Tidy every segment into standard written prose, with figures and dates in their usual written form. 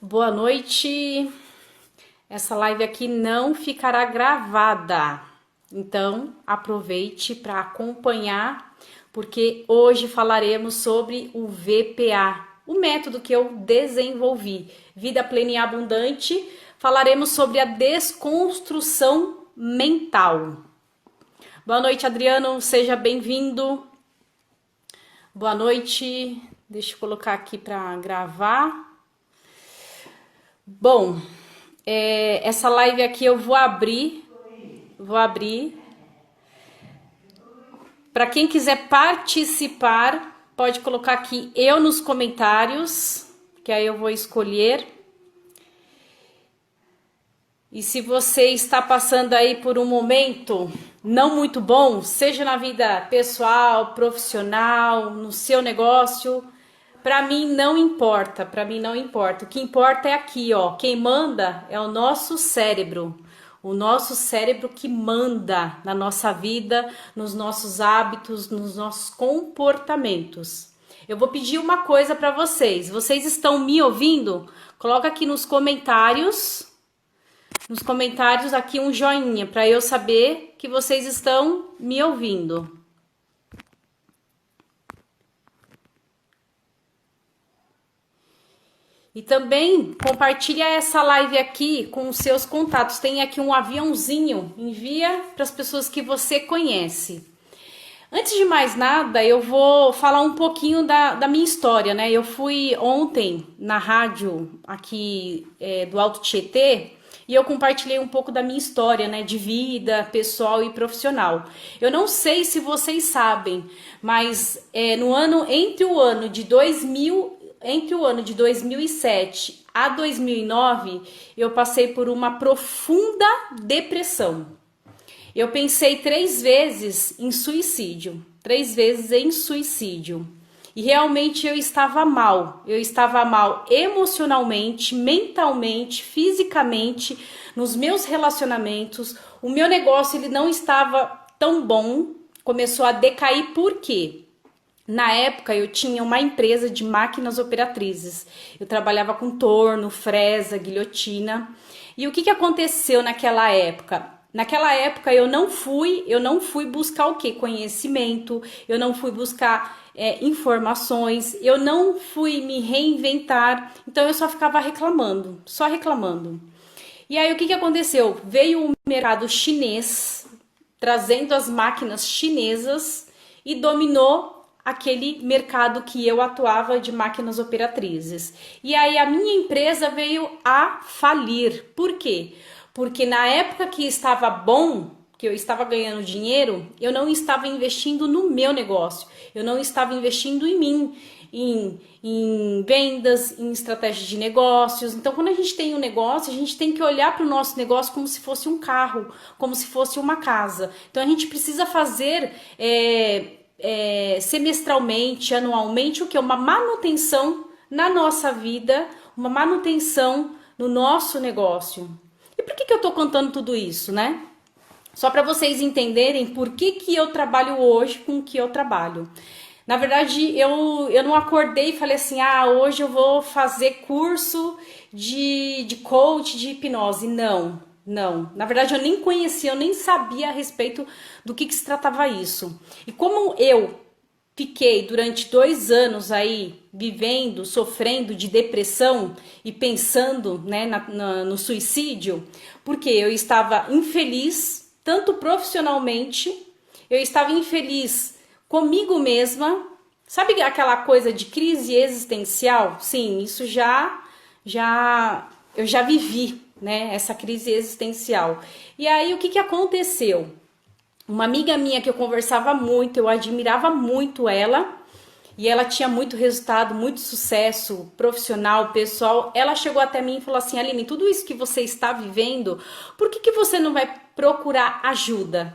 Boa noite. Essa live aqui não ficará gravada, então aproveite para acompanhar, porque hoje falaremos sobre o VPA, o método que eu desenvolvi, Vida Plena e Abundante. Falaremos sobre a desconstrução mental. Boa noite, Adriano, seja bem-vindo. Boa noite. Deixa eu colocar aqui para gravar. Bom, essa live aqui eu vou abrir. Para quem quiser participar, pode colocar aqui eu nos comentários, que aí eu vou escolher. E se você está passando aí por um momento não muito bom, seja na vida pessoal, profissional, no seu negócio, para mim não importa, O que importa é aqui, ó. Quem manda é o nosso cérebro. O nosso cérebro que manda na nossa vida, nos nossos hábitos, nos nossos comportamentos. Eu vou pedir uma coisa para vocês. Vocês estão me ouvindo? Coloca aqui nos comentários aqui um joinha para eu saber que vocês estão me ouvindo. E também compartilha essa live aqui com os seus contatos. Tem aqui um aviãozinho, envia para as pessoas que você conhece. Antes de mais nada, eu vou falar um pouquinho da minha história, né? Eu fui ontem na rádio aqui do Alto Tietê e eu compartilhei um pouco da minha história, né? De vida pessoal e profissional. Eu não sei se vocês sabem, mas entre o ano de 2007 a 2009, eu passei por uma profunda depressão. Eu pensei 3 vezes em suicídio. E realmente eu estava mal. Eu estava mal emocionalmente, mentalmente, fisicamente, nos meus relacionamentos. O meu negócio ele não estava tão bom. Começou a decair por quê? Na época eu tinha uma empresa de máquinas operatrizes. Eu trabalhava com torno, fresa, guilhotina. E o que aconteceu naquela época? Naquela época eu não fui buscar o quê? Conhecimento, eu não fui buscar informações, eu não fui me reinventar. Então eu só ficava reclamando, só reclamando. E aí o que aconteceu? Veio o mercado chinês, trazendo as máquinas chinesas e dominou aquele mercado que eu atuava de máquinas operatrizes. E aí a minha empresa veio a falir. Por quê? Porque na época que estava bom, que eu estava ganhando dinheiro, eu não estava investindo no meu negócio. Eu não estava investindo em mim, em vendas, em estratégia de negócios. Então, quando a gente tem um negócio, a gente tem que olhar para o nosso negócio como se fosse um carro, como se fosse uma casa. Então, a gente precisa fazer semestralmente, anualmente, o que? Uma manutenção na nossa vida, uma manutenção no nosso negócio. E por que eu tô contando tudo isso, né? Só para vocês entenderem por que eu trabalho hoje com o que eu trabalho. Na verdade, eu não acordei e falei assim, hoje eu vou fazer curso de coach, de hipnose. Não. Na verdade, eu nem conhecia, eu nem sabia a respeito do que se tratava isso. E como eu fiquei durante 2 anos aí vivendo, sofrendo de depressão e pensando, né, no suicídio, porque eu estava infeliz, tanto profissionalmente, eu estava infeliz comigo mesma. Sabe aquela coisa de crise existencial? Sim, isso eu já vivi, né, essa crise existencial. E aí o que aconteceu? Uma amiga minha que eu conversava muito, eu admirava muito ela, e ela tinha muito resultado, muito sucesso profissional, pessoal. Ela chegou até mim e falou assim: Aline, tudo isso que você está vivendo, por que você não vai procurar ajuda?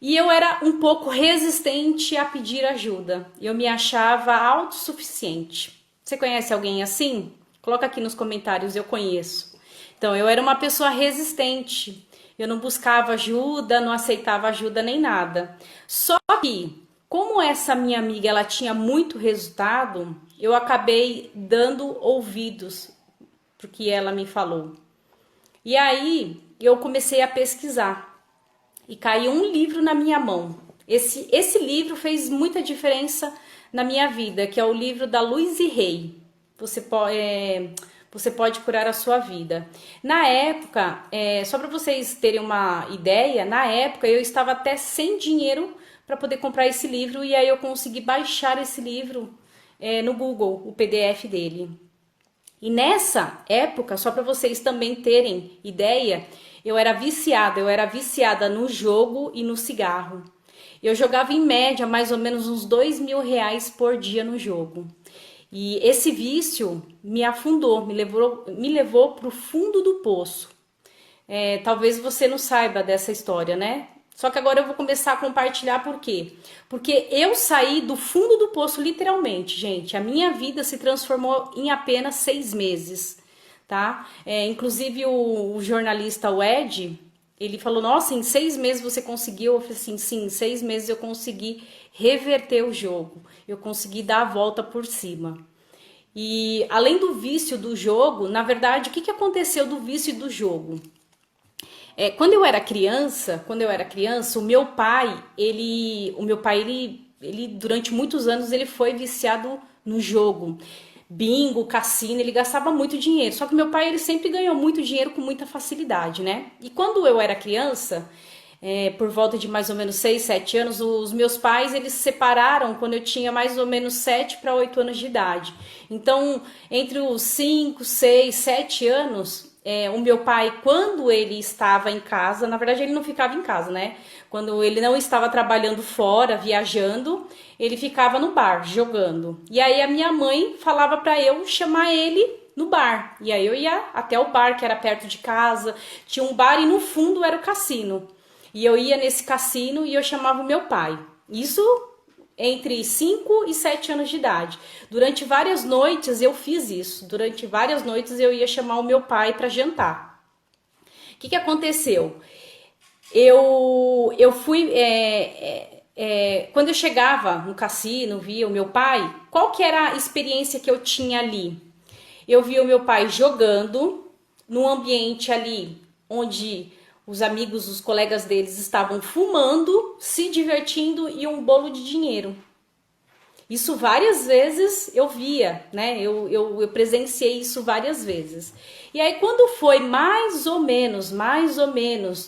E eu era um pouco resistente a pedir ajuda. Eu me achava autossuficiente. Você conhece alguém assim? Coloca aqui nos comentários, eu conheço. Então, eu era uma pessoa resistente. Eu não buscava ajuda, não aceitava ajuda nem nada. Só que, como essa minha amiga ela tinha muito resultado, eu acabei dando ouvidos. porque ela me falou. E aí eu comecei a pesquisar e caiu um livro na minha mão. Esse livro fez muita diferença na minha vida, que é o livro da Louise Hay. Você pode curar a sua vida. Na época, só para vocês terem uma ideia, na época eu estava até sem dinheiro para poder comprar esse livro, e aí eu consegui baixar esse livro no Google, o PDF dele. E nessa época, só para vocês também terem ideia, eu era viciada no jogo e no cigarro. Eu jogava em média mais ou menos uns R$ 2.000 por dia no jogo. E esse vício me afundou, me levou para o fundo do poço. Talvez você não saiba dessa história, né? Só que agora eu vou começar a compartilhar por quê? Porque eu saí do fundo do poço literalmente, gente. A minha vida se transformou em apenas 6 meses, tá? Inclusive o jornalista Ed, ele falou, nossa, em 6 meses você conseguiu? Eu falei assim, sim, em 6 meses eu consegui reverter o jogo. Eu consegui dar a volta por cima. E além do vício do jogo, na verdade, o que aconteceu do vício do jogo? Quando eu era criança, o meu pai, ele durante muitos anos ele foi viciado no jogo. Bingo, cassino, ele gastava muito dinheiro. Só que meu pai, ele sempre ganhou muito dinheiro com muita facilidade, né? E quando eu era criança, por volta de mais ou menos 6, 7 anos, os meus pais, eles se separaram quando eu tinha mais ou menos 7 para 8 anos de idade. Então, entre os 5, 6, 7 anos... o meu pai, quando ele estava em casa, na verdade ele não ficava em casa, né? Quando ele não estava trabalhando fora, viajando, ele ficava no bar, jogando. E aí a minha mãe falava para eu chamar ele no bar. E aí eu ia até o bar, que era perto de casa, tinha um bar e no fundo era o cassino. E eu ia nesse cassino e eu chamava o meu pai. Isso entre 5 e 7 anos de idade. Durante várias noites eu fiz isso. Durante várias noites eu ia chamar o meu pai para jantar. O que aconteceu? Eu fui... quando eu chegava no cassino, via o meu pai, qual que era a experiência que eu tinha ali? Eu via o meu pai jogando num ambiente ali onde... os amigos, os colegas deles estavam fumando, se divertindo e um bolo de dinheiro. Isso várias vezes eu via, né? Eu presenciei isso várias vezes. E aí quando foi mais ou menos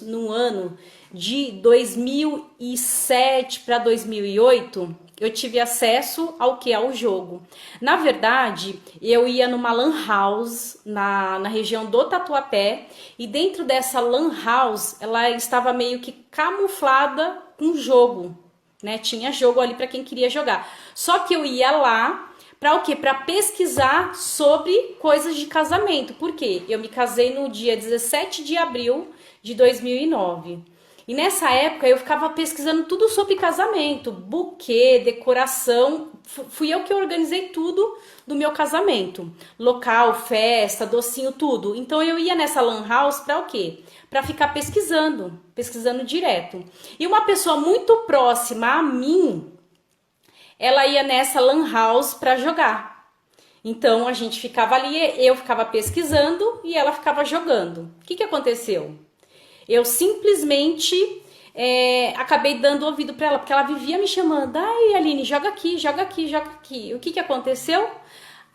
no ano de 2007 para 2008, eu tive acesso ao que? Ao jogo. Na verdade, eu ia numa lan house na região do Tatuapé, e dentro dessa lan house, ela estava meio que camuflada com jogo, né? Tinha jogo ali para quem queria jogar. Só que eu ia lá para o quê? Para pesquisar sobre coisas de casamento. Por quê? Eu me casei no dia 17 de abril de 2009. E nessa época eu ficava pesquisando tudo sobre casamento, buquê, decoração. Fui eu que organizei tudo do meu casamento. Local, festa, docinho, tudo. Então eu ia nessa lan house para o quê? Para ficar pesquisando direto. E uma pessoa muito próxima a mim, ela ia nessa lan house para jogar. Então a gente ficava ali, eu ficava pesquisando e ela ficava jogando. O que aconteceu? Eu simplesmente acabei dando ouvido para ela, porque ela vivia me chamando. Ai, Aline, joga aqui, joga aqui, joga aqui. O que aconteceu?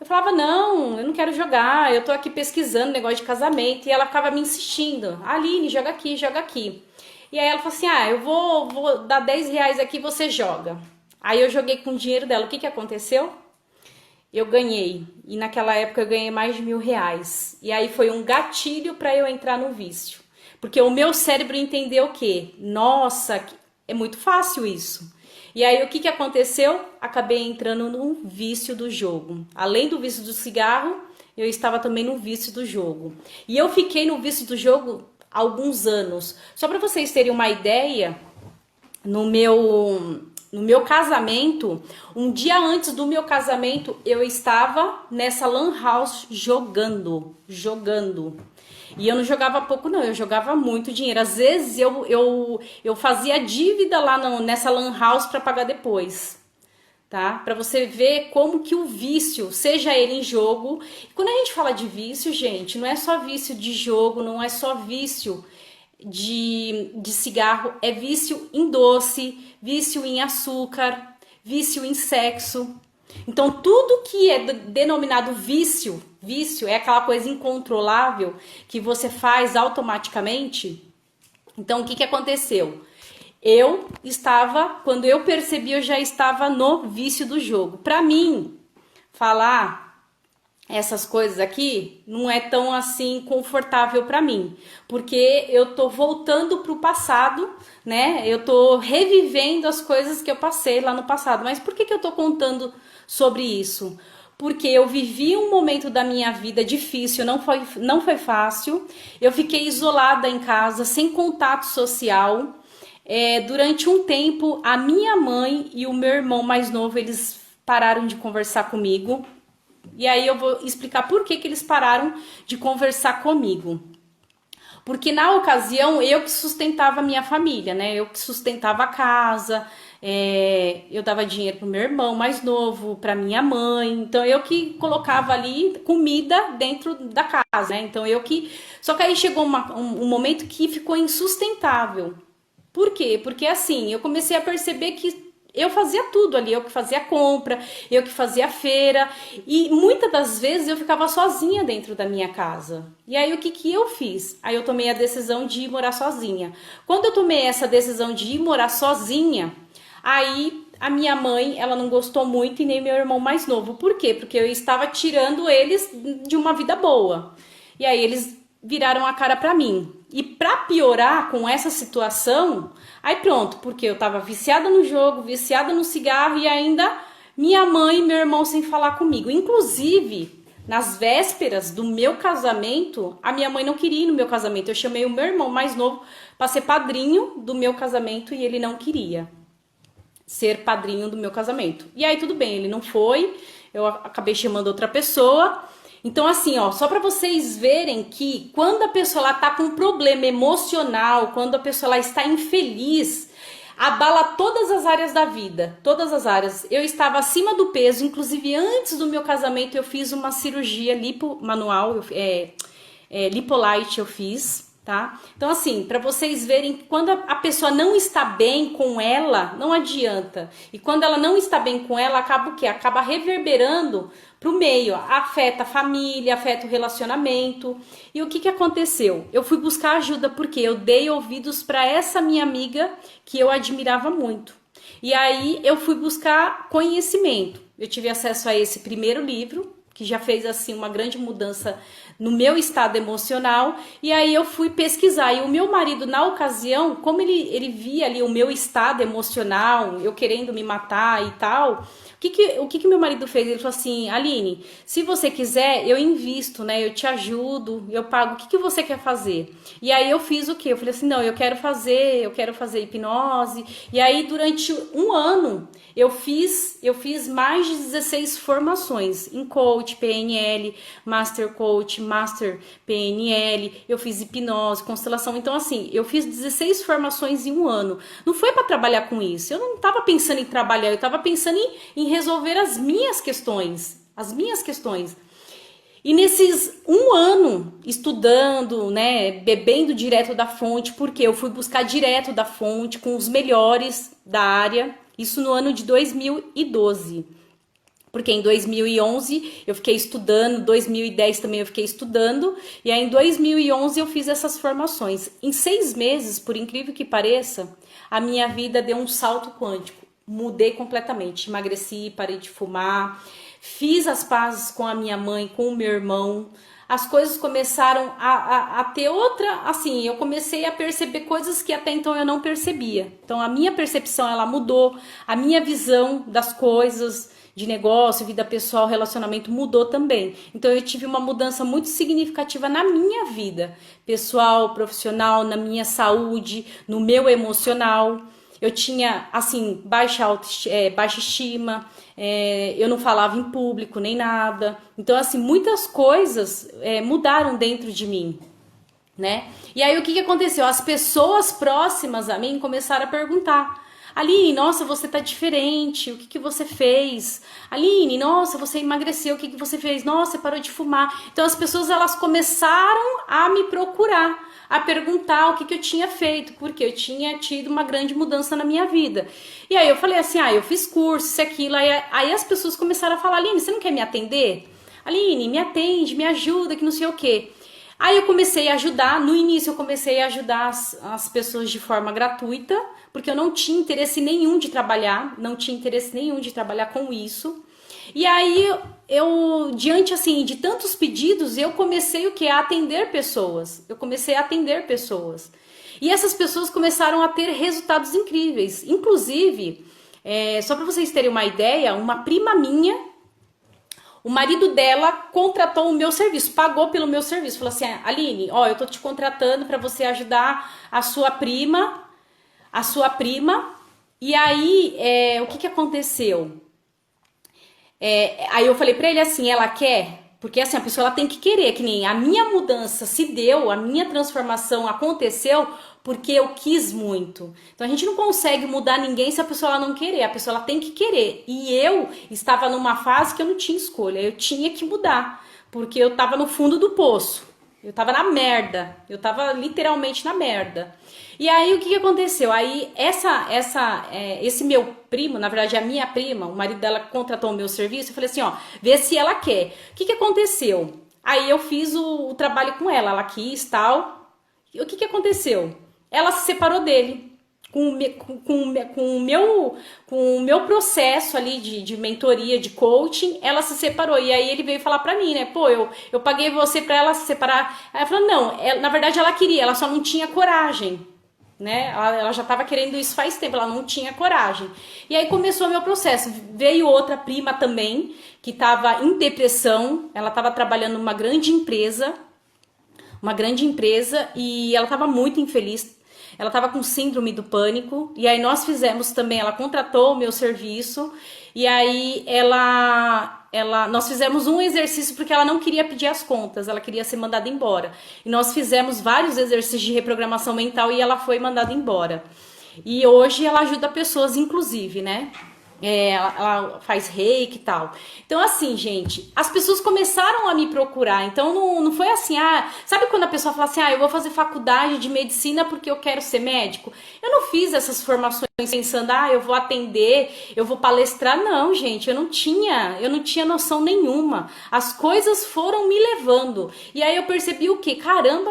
Eu falava, não, eu não quero jogar, eu tô aqui pesquisando negócio de casamento. E ela ficava me insistindo, Aline, joga aqui, joga aqui. E aí ela falou assim, eu vou dar R$ 10 aqui, você joga. Aí eu joguei com o dinheiro dela. O que aconteceu? Eu ganhei. E naquela época eu ganhei mais de R$ 1.000. E aí foi um gatilho para eu entrar no vício. Porque o meu cérebro entendeu o quê? Nossa, é muito fácil isso. E aí o que aconteceu? Acabei entrando no vício do jogo. Além do vício do cigarro, eu estava também no vício do jogo. E eu fiquei no vício do jogo há alguns anos. Só para vocês terem uma ideia, no meu casamento, um dia antes do meu casamento, eu estava nessa lan house jogando. E eu não jogava pouco não, eu jogava muito dinheiro. Às vezes eu fazia dívida lá nessa lan house para pagar depois. tá? Para você ver como que o vício, seja ele em jogo, quando a gente fala de vício, gente, não é só vício de jogo, não é só vício de cigarro, é vício em doce, vício em açúcar, vício em sexo. Então, tudo que é denominado vício, vício é aquela coisa incontrolável que você faz automaticamente. Então, o que aconteceu? Quando eu percebi, eu já estava no vício do jogo. Para mim, falar essas coisas aqui não é tão assim confortável para mim, porque eu tô voltando pro passado, né? Eu tô revivendo as coisas que eu passei lá no passado. Mas por que eu tô contando sobre isso? Porque eu vivi um momento da minha vida difícil, não foi fácil. Eu fiquei isolada em casa, sem contato social. Durante um tempo, a minha mãe e o meu irmão mais novo, eles pararam de conversar comigo. E aí eu vou explicar por que eles pararam de conversar comigo. Porque na ocasião eu que sustentava a minha família, né? Eu que sustentava a casa, eu dava dinheiro pro meu irmão mais novo, pra minha mãe. Então eu que colocava ali comida dentro da casa, né? Então eu que. Só que aí chegou um momento que ficou insustentável. Por quê? Porque assim, eu comecei a perceber que eu fazia tudo ali, eu que fazia a compra, eu que fazia a feira, e muitas das vezes eu ficava sozinha dentro da minha casa. E aí o que eu fiz? Aí eu tomei a decisão de ir morar sozinha. Quando eu tomei essa decisão de ir morar sozinha, aí a minha mãe, ela não gostou muito e nem meu irmão mais novo. Por quê? Porque eu estava tirando eles de uma vida boa. E aí eles viraram a cara pra mim. E pra piorar com essa situação, aí pronto, porque eu tava viciada no jogo, viciada no cigarro e ainda minha mãe e meu irmão sem falar comigo. Inclusive, nas vésperas do meu casamento, a minha mãe não queria ir no meu casamento. Eu chamei o meu irmão mais novo pra ser padrinho do meu casamento e ele não queria ser padrinho do meu casamento. E aí tudo bem, ele não foi, eu acabei chamando outra pessoa. Então assim, ó, só para vocês verem que quando a pessoa ela tá com um problema emocional, quando a pessoa ela está infeliz, abala todas as áreas da vida, todas as áreas. Eu estava acima do peso, inclusive antes do meu casamento eu fiz uma cirurgia manual, Lipolite eu fiz, tá? Então assim, para vocês verem que quando a pessoa não está bem com ela, não adianta. E quando ela não está bem com ela, acaba o quê? Acaba reverberando pro meio, afeta a família, afeta o relacionamento. E o que aconteceu? Eu fui buscar ajuda porque eu dei ouvidos para essa minha amiga que eu admirava muito. E aí eu fui buscar conhecimento. Eu tive acesso a esse primeiro livro, que já fez assim uma grande mudança no meu estado emocional, e aí eu fui pesquisar, e o meu marido na ocasião, como ele via ali o meu estado emocional, eu querendo me matar e tal, o que meu marido fez? Ele falou assim: Aline, se você quiser, eu invisto, né? Eu te ajudo, eu pago. O que você quer fazer? E aí eu fiz o quê? Eu falei assim: não, eu quero fazer hipnose. E aí durante um ano eu fiz mais de 16 formações em coach, PNL, Master Coach, Master PNL. Eu fiz hipnose, constelação. Então assim, eu fiz 16 formações em um ano. Não foi para trabalhar com isso. Eu não estava pensando em trabalhar, eu estava pensando em resolver as minhas questões. E nesses um ano estudando, né, bebendo direto da fonte, porque eu fui buscar direto da fonte com os melhores da área, isso no ano de 2012. Porque em 2011 eu fiquei estudando, 2010 também eu fiquei estudando, e aí em 2011 eu fiz essas formações. Em 6 meses, por incrível que pareça, a minha vida deu um salto quântico. Mudei completamente, emagreci, parei de fumar, fiz as pazes com a minha mãe, com o meu irmão. As coisas começaram a ter outra, assim, eu comecei a perceber coisas que até então eu não percebia. Então a minha percepção, ela mudou, a minha visão das coisas, de negócio, vida pessoal, relacionamento mudou também. Então eu tive uma mudança muito significativa na minha vida, pessoal, profissional, na minha saúde, no meu emocional. Eu tinha, assim, baixa estima, eu não falava em público nem nada. Então, assim, muitas coisas mudaram dentro de mim, né? E aí, o que aconteceu? As pessoas próximas a mim começaram a perguntar: Aline, nossa, você tá diferente, o que que você fez? Aline, nossa, você emagreceu, o que que você fez? Nossa, você parou de fumar. Então as pessoas elas começaram a me procurar, a perguntar o que que eu tinha feito, porque eu tinha tido uma grande mudança na minha vida. E aí eu falei assim, eu fiz curso, isso, aquilo, aí as pessoas começaram a falar, Aline, você não quer me atender? Aline, me atende, me ajuda, que não sei o quê. Aí eu comecei a ajudar, no início eu comecei a ajudar as pessoas de forma gratuita, porque eu não tinha interesse nenhum de trabalhar, não tinha interesse nenhum de trabalhar com isso. E aí eu, diante assim de tantos pedidos, eu comecei o que? A atender pessoas. Eu comecei a atender pessoas. E essas pessoas começaram a ter resultados incríveis. Inclusive, só para vocês terem uma ideia, uma prima minha, o marido dela contratou o meu serviço, pagou pelo meu serviço. Falou assim, Aline, ó, eu tô te contratando para você ajudar a sua prima. E aí, o que que aconteceu? Aí eu falei pra ele assim, ela quer? Porque assim, a pessoa ela tem que querer, que nem a minha mudança se deu, a minha transformação aconteceu porque eu quis muito. Então a gente não consegue mudar ninguém se a pessoa ela não querer, a pessoa ela tem que querer. E eu estava numa fase que eu não tinha escolha, eu tinha que mudar, porque eu estava no fundo do poço. Eu tava na merda, eu tava literalmente na merda. E aí o que que aconteceu? Aí esse meu primo, na verdade a minha prima, o marido dela contratou o meu serviço, eu falei assim, ó, vê se ela quer. O que que aconteceu? Aí eu fiz o trabalho com ela quis tal. E o que que aconteceu? Ela se separou dele. Com o meu processo ali de mentoria, de coaching, ela se separou. E aí ele veio falar pra mim, né? Pô, eu paguei você pra ela se separar. Aí ela falou, não, na verdade ela queria, ela só não tinha coragem, né? Ela já tava querendo isso faz tempo, ela não tinha coragem. E aí começou o meu processo. Veio outra prima também, que tava em depressão, ela tava trabalhando numa grande empresa, e ela tava muito infeliz. Ela estava com síndrome do pânico, e aí nós fizemos também, ela contratou o meu serviço, e aí nós fizemos um exercício porque ela não queria pedir as contas, ela queria ser mandada embora. E nós fizemos vários exercícios de reprogramação mental e ela foi mandada embora. E hoje ela ajuda pessoas, inclusive, né? Ela faz reiki e tal. Então, assim, gente, as pessoas começaram a me procurar. Então, não foi assim, sabe quando a pessoa fala assim, eu vou fazer faculdade de medicina porque eu quero ser médico? Eu não fiz essas formações pensando, eu vou atender, eu vou palestrar. Não, gente, eu não tinha noção nenhuma. As coisas foram me levando. E aí eu percebi o quê? Caramba,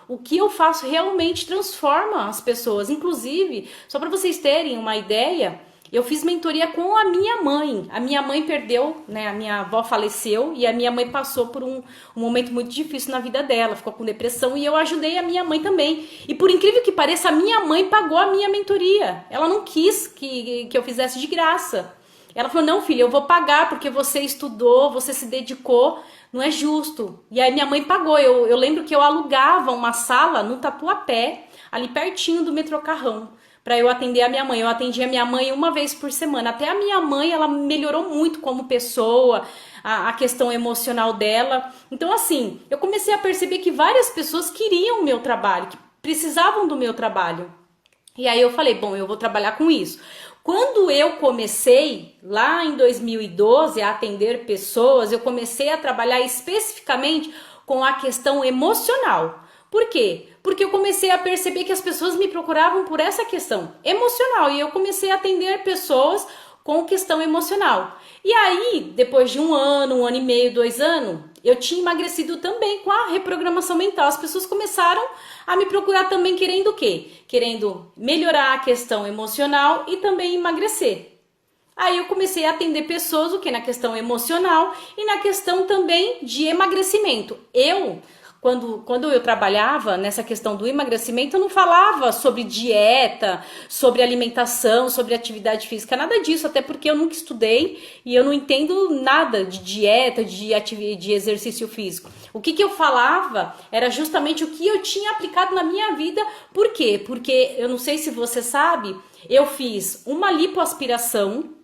o que eu faço realmente transforma as pessoas. Inclusive, só para vocês terem uma ideia, eu fiz mentoria com a minha mãe. A minha mãe perdeu, né? A minha avó faleceu e a minha mãe passou por um momento muito difícil na vida dela, ficou com depressão e eu ajudei a minha mãe também. E por incrível que pareça, a minha mãe pagou a minha mentoria. Ela não quis que eu fizesse de graça. Ela falou, não, filha, eu vou pagar porque você estudou, você se dedicou, não é justo. E aí minha mãe pagou. Eu lembro que eu alugava uma sala no Tatuapé, ali pertinho do metrô Carrão, para eu atender a minha mãe. Eu atendia a minha mãe uma vez por semana. Até a minha mãe, ela melhorou muito como pessoa, a questão emocional dela. Então, assim, eu comecei a perceber que várias pessoas queriam o meu trabalho, que precisavam do meu trabalho. E aí eu falei, bom, eu vou trabalhar com isso. Quando eu comecei, lá em 2012, a atender pessoas, eu comecei a trabalhar especificamente com a questão emocional. Por quê? Porque eu comecei a perceber que as pessoas me procuravam por essa questão emocional e eu comecei a atender pessoas com questão emocional. E aí, depois de um ano e meio, 2 anos, eu tinha emagrecido também com a reprogramação mental. As pessoas começaram a me procurar também querendo o quê? Querendo melhorar a questão emocional e também emagrecer. Aí eu comecei a atender pessoas o quê? Na questão emocional e na questão também de emagrecimento. Quando eu trabalhava nessa questão do emagrecimento, eu não falava sobre dieta, sobre alimentação, sobre atividade física, nada disso, até porque eu nunca estudei e eu não entendo nada de dieta, de exercício físico. O que eu falava era justamente o que eu tinha aplicado na minha vida. Por quê? Porque, eu não sei se você sabe, eu fiz uma lipoaspiração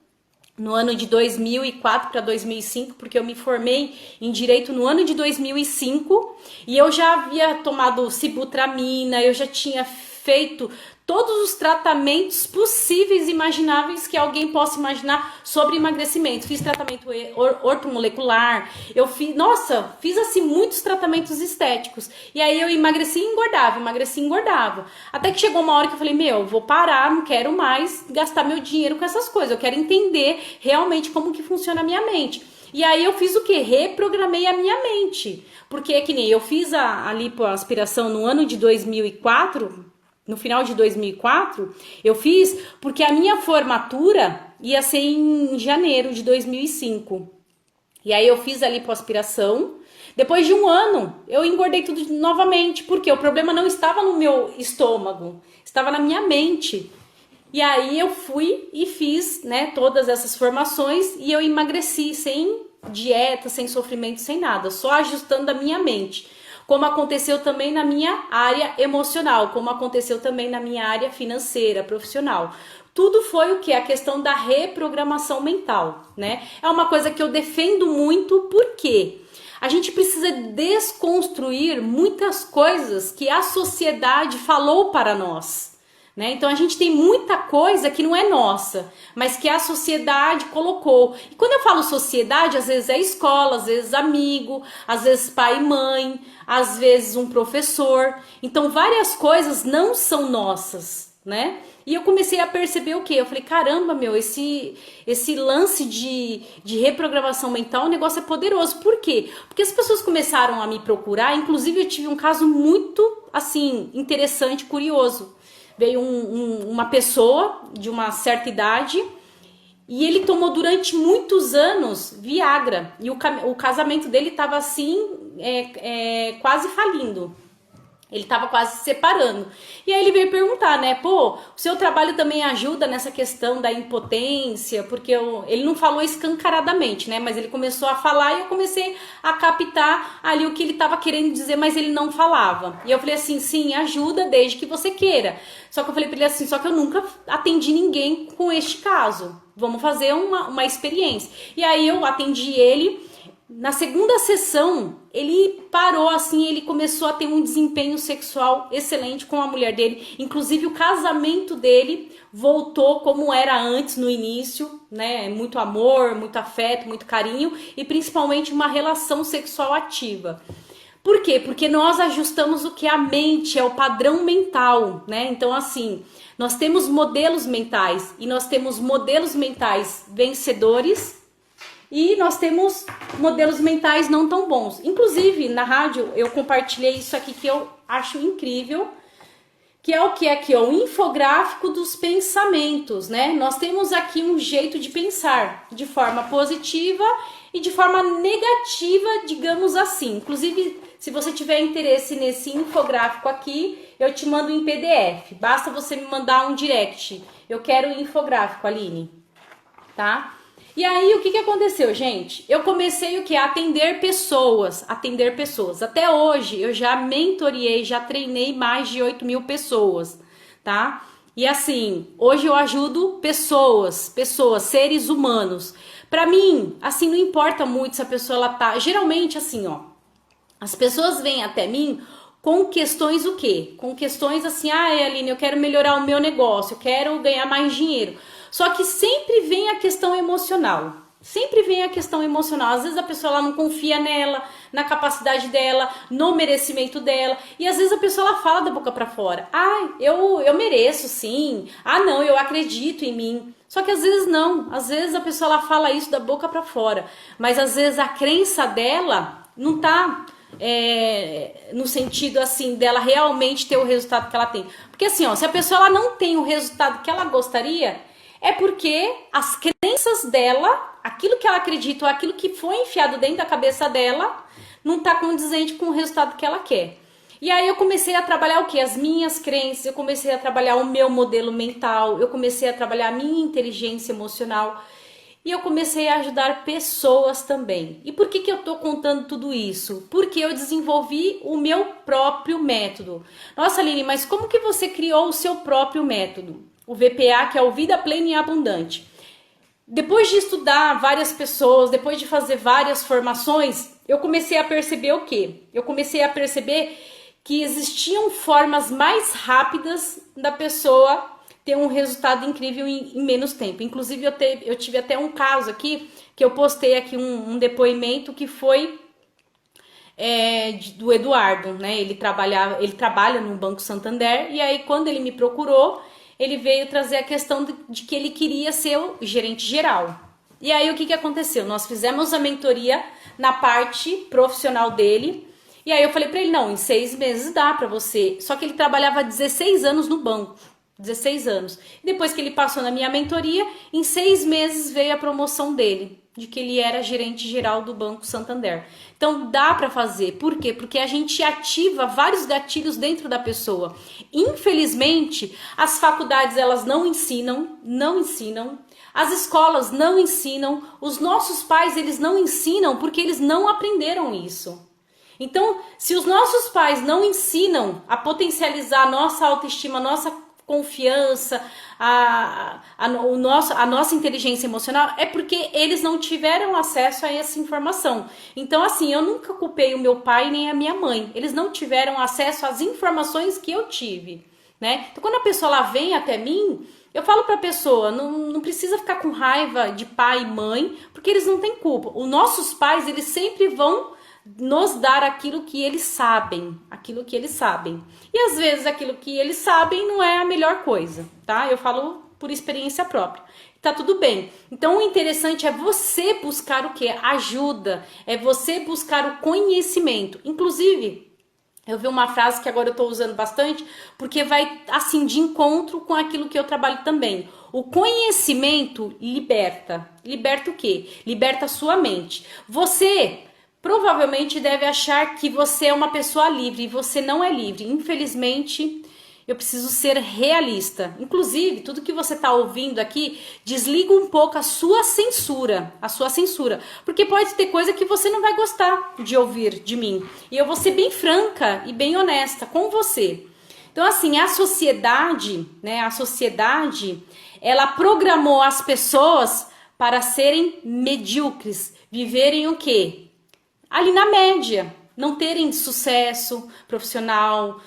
no ano de 2004 para 2005, porque eu me formei em Direito no ano de 2005 e eu já havia tomado sibutramina, eu já tinha feito todos os tratamentos possíveis e imagináveis que alguém possa imaginar sobre emagrecimento. Fiz tratamento ortomolecular, eu fiz, nossa, fiz assim muitos tratamentos estéticos. E aí eu emagreci e engordava, emagreci e engordava. Até que chegou uma hora que eu falei, meu, vou parar, não quero mais gastar meu dinheiro com essas coisas. Eu quero entender realmente como que funciona a minha mente. E aí eu fiz o quê? Reprogramei a minha mente. Porque é que nem eu fiz a lipoaspiração no ano de 2004, no final de 2004, eu fiz porque a minha formatura ia ser em janeiro de 2005. E aí eu fiz a lipoaspiração. Depois de um ano, eu engordei tudo novamente, porque o problema não estava no meu estômago, estava na minha mente. E aí eu fui e fiz, né, todas essas formações e eu emagreci sem dieta, sem sofrimento, sem nada, só ajustando a minha mente. Como aconteceu também na minha área emocional, como aconteceu também na minha área financeira, profissional. Tudo foi o que? A questão da reprogramação mental, né? É uma coisa que eu defendo muito, porque a gente precisa desconstruir muitas coisas que a sociedade falou para nós. Né? Então a gente tem muita coisa que não é nossa, mas que a sociedade colocou. E quando eu falo sociedade, às vezes é escola, às vezes amigo, às vezes pai e mãe, às vezes um professor. Então várias coisas não são nossas, né? E eu comecei a perceber o quê? Eu falei, caramba, meu, esse lance de reprogramação mental, o negócio é poderoso. Por quê? Porque as pessoas começaram a me procurar, inclusive eu tive um caso muito, assim, interessante, curioso. Veio uma pessoa de uma certa idade e ele tomou durante muitos anos Viagra. E o casamento dele estava assim, quase falindo. Ele estava quase se separando. E aí ele veio perguntar, né? Pô, o seu trabalho também ajuda nessa questão da impotência? Porque ele não falou escancaradamente, né? Mas ele começou a falar e eu comecei a captar ali o que ele estava querendo dizer, mas ele não falava. E eu falei assim, sim, ajuda desde que você queira. Só que eu falei pra ele assim, só que eu nunca atendi ninguém com este caso. Vamos fazer uma experiência. E aí eu atendi ele. Na segunda sessão, ele parou assim, ele começou a ter um desempenho sexual excelente com a mulher dele. Inclusive o casamento dele voltou como era antes no início, né? Muito amor, muito afeto, muito carinho e principalmente uma relação sexual ativa. Por quê? Porque nós ajustamos o que a mente, é o padrão mental, né? Então assim, nós temos modelos mentais e nós temos modelos mentais vencedores. E nós temos modelos mentais não tão bons. Inclusive, na rádio, eu compartilhei isso aqui que eu acho incrível, que é o que aqui, ó, o infográfico dos pensamentos, né? Nós temos aqui um jeito de pensar de forma positiva e de forma negativa, digamos assim. Inclusive, se você tiver interesse nesse infográfico aqui, eu te mando em PDF. Basta você me mandar um direct. Eu quero o infográfico, Aline, tá? E aí, o que aconteceu, gente? Eu comecei o que? A atender pessoas. Até hoje, eu já mentoriei, já treinei mais de 8.000 pessoas, tá? E assim, hoje eu ajudo pessoas, seres humanos. Pra mim, assim, não importa muito se a pessoa, ela tá... Geralmente, assim, ó, as pessoas vêm até mim com questões o quê? Com questões assim, Aline, eu quero melhorar o meu negócio, eu quero ganhar mais dinheiro. Só que sempre vem a questão emocional. Sempre vem a questão emocional. Às vezes a pessoa ela não confia nela, na capacidade dela, no merecimento dela. E às vezes a pessoa ela fala da boca pra fora. Eu mereço sim. Não, eu acredito em mim. Só que às vezes não. Às vezes a pessoa ela fala isso da boca pra fora. Mas às vezes a crença dela não tá... no sentido assim dela realmente ter o resultado que ela tem. Porque assim, ó, se a pessoa ela não tem o resultado que ela gostaria, é porque as crenças dela, aquilo que ela acredita, ou aquilo que foi enfiado dentro da cabeça dela, não está condizente com o resultado que ela quer. E aí eu comecei a trabalhar o quê? As minhas crenças, eu comecei a trabalhar o meu modelo mental, eu comecei a trabalhar a minha inteligência emocional. E eu comecei a ajudar pessoas também. E por que eu tô contando tudo isso? Porque eu desenvolvi o meu próprio método. Nossa, Aline, mas como que você criou o seu próprio método? O VPA, que é o Vida Plena e Abundante. Depois de estudar várias pessoas, depois de fazer várias formações, eu comecei a perceber o quê? Eu comecei a perceber que existiam formas mais rápidas da pessoa ter um resultado incrível em menos tempo. Inclusive, eu tive até um caso aqui, que eu postei aqui um depoimento que foi do Eduardo, né? Ele trabalha no Banco Santander, e aí quando ele me procurou, ele veio trazer a questão de que ele queria ser o gerente geral. E aí o que aconteceu? Nós fizemos a mentoria na parte profissional dele, e aí eu falei pra ele, não, em 6 meses dá pra você. Só que ele trabalhava 16 anos no banco, 16 anos. E depois que ele passou na minha mentoria, em 6 meses veio a promoção dele, de que ele era gerente geral do Banco Santander. Então dá para fazer. Por quê? Porque a gente ativa vários gatilhos dentro da pessoa. Infelizmente, as faculdades elas não ensinam. As escolas não ensinam. Os nossos pais eles não ensinam porque eles não aprenderam isso. Então, se os nossos pais não ensinam a potencializar a nossa autoestima, a nossa confiança, a nossa inteligência emocional, é porque eles não tiveram acesso a essa informação. Então, assim, eu nunca culpei o meu pai nem a minha mãe. Eles não tiveram acesso às informações que eu tive, né? Então, quando a pessoa lá vem até mim, eu falo pra pessoa, não precisa ficar com raiva de pai e mãe, porque eles não têm culpa. Os nossos pais, eles sempre vão nos dar aquilo que eles sabem, E às vezes aquilo que eles sabem não é a melhor coisa, tá? Eu falo por experiência própria. Tá tudo bem. Então o interessante é você buscar o quê? Ajuda, é você buscar o conhecimento. Inclusive, eu vi uma frase que agora eu tô usando bastante, porque vai assim de encontro com aquilo que eu trabalho também. O conhecimento liberta. Liberta o quê? Liberta a sua mente. Você provavelmente deve achar que você é uma pessoa livre e você não é livre. Infelizmente, eu preciso ser realista. Inclusive, tudo que você está ouvindo aqui, desliga um pouco a sua censura. Porque pode ter coisa que você não vai gostar de ouvir de mim. E eu vou ser bem franca e bem honesta com você. Então, assim, a sociedade, ela programou as pessoas para serem medíocres. Viverem o quê? Ali na média, não terem sucesso profissional,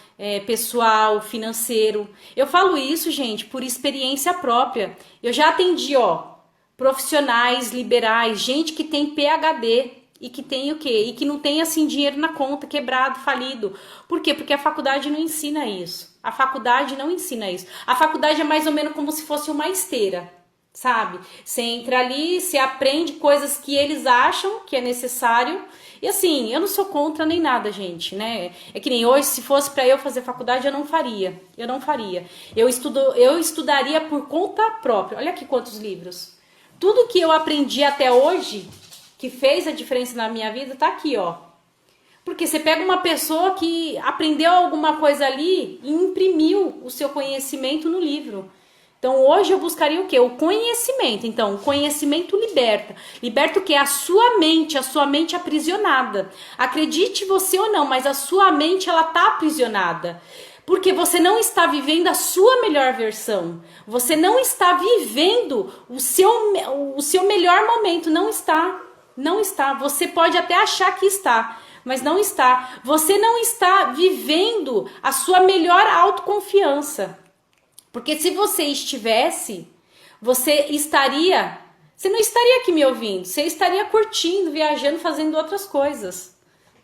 pessoal, financeiro. Eu falo isso, gente, por experiência própria. Eu já atendi, profissionais liberais, gente que tem PhD e que tem o quê? E que não tem, assim, dinheiro na conta, quebrado, falido. Por quê? Porque a faculdade não ensina isso. A faculdade não ensina isso. A faculdade é mais ou menos como se fosse uma esteira, sabe? Você entra ali, você aprende coisas que eles acham que é necessário. E assim, eu não sou contra nem nada, gente, né? É que nem hoje, se fosse para eu fazer faculdade, eu não faria. Eu estudaria por conta própria. Olha aqui quantos livros. Tudo que eu aprendi até hoje, que fez a diferença na minha vida, tá aqui, ó. Porque você pega uma pessoa que aprendeu alguma coisa ali e imprimiu o seu conhecimento no livro. Então, hoje eu buscaria o quê? O conhecimento. Então, o conhecimento liberta. Liberta o quê? A sua mente aprisionada. Acredite você ou não, mas a sua mente, ela tá aprisionada. Porque você não está vivendo a sua melhor versão. Você não está vivendo o seu melhor momento. Não está. Não está. Você pode até achar que está, mas não está. Você não está vivendo a sua melhor autoconfiança. Porque se você estivesse, você não estaria aqui me ouvindo, você estaria curtindo, viajando, fazendo outras coisas,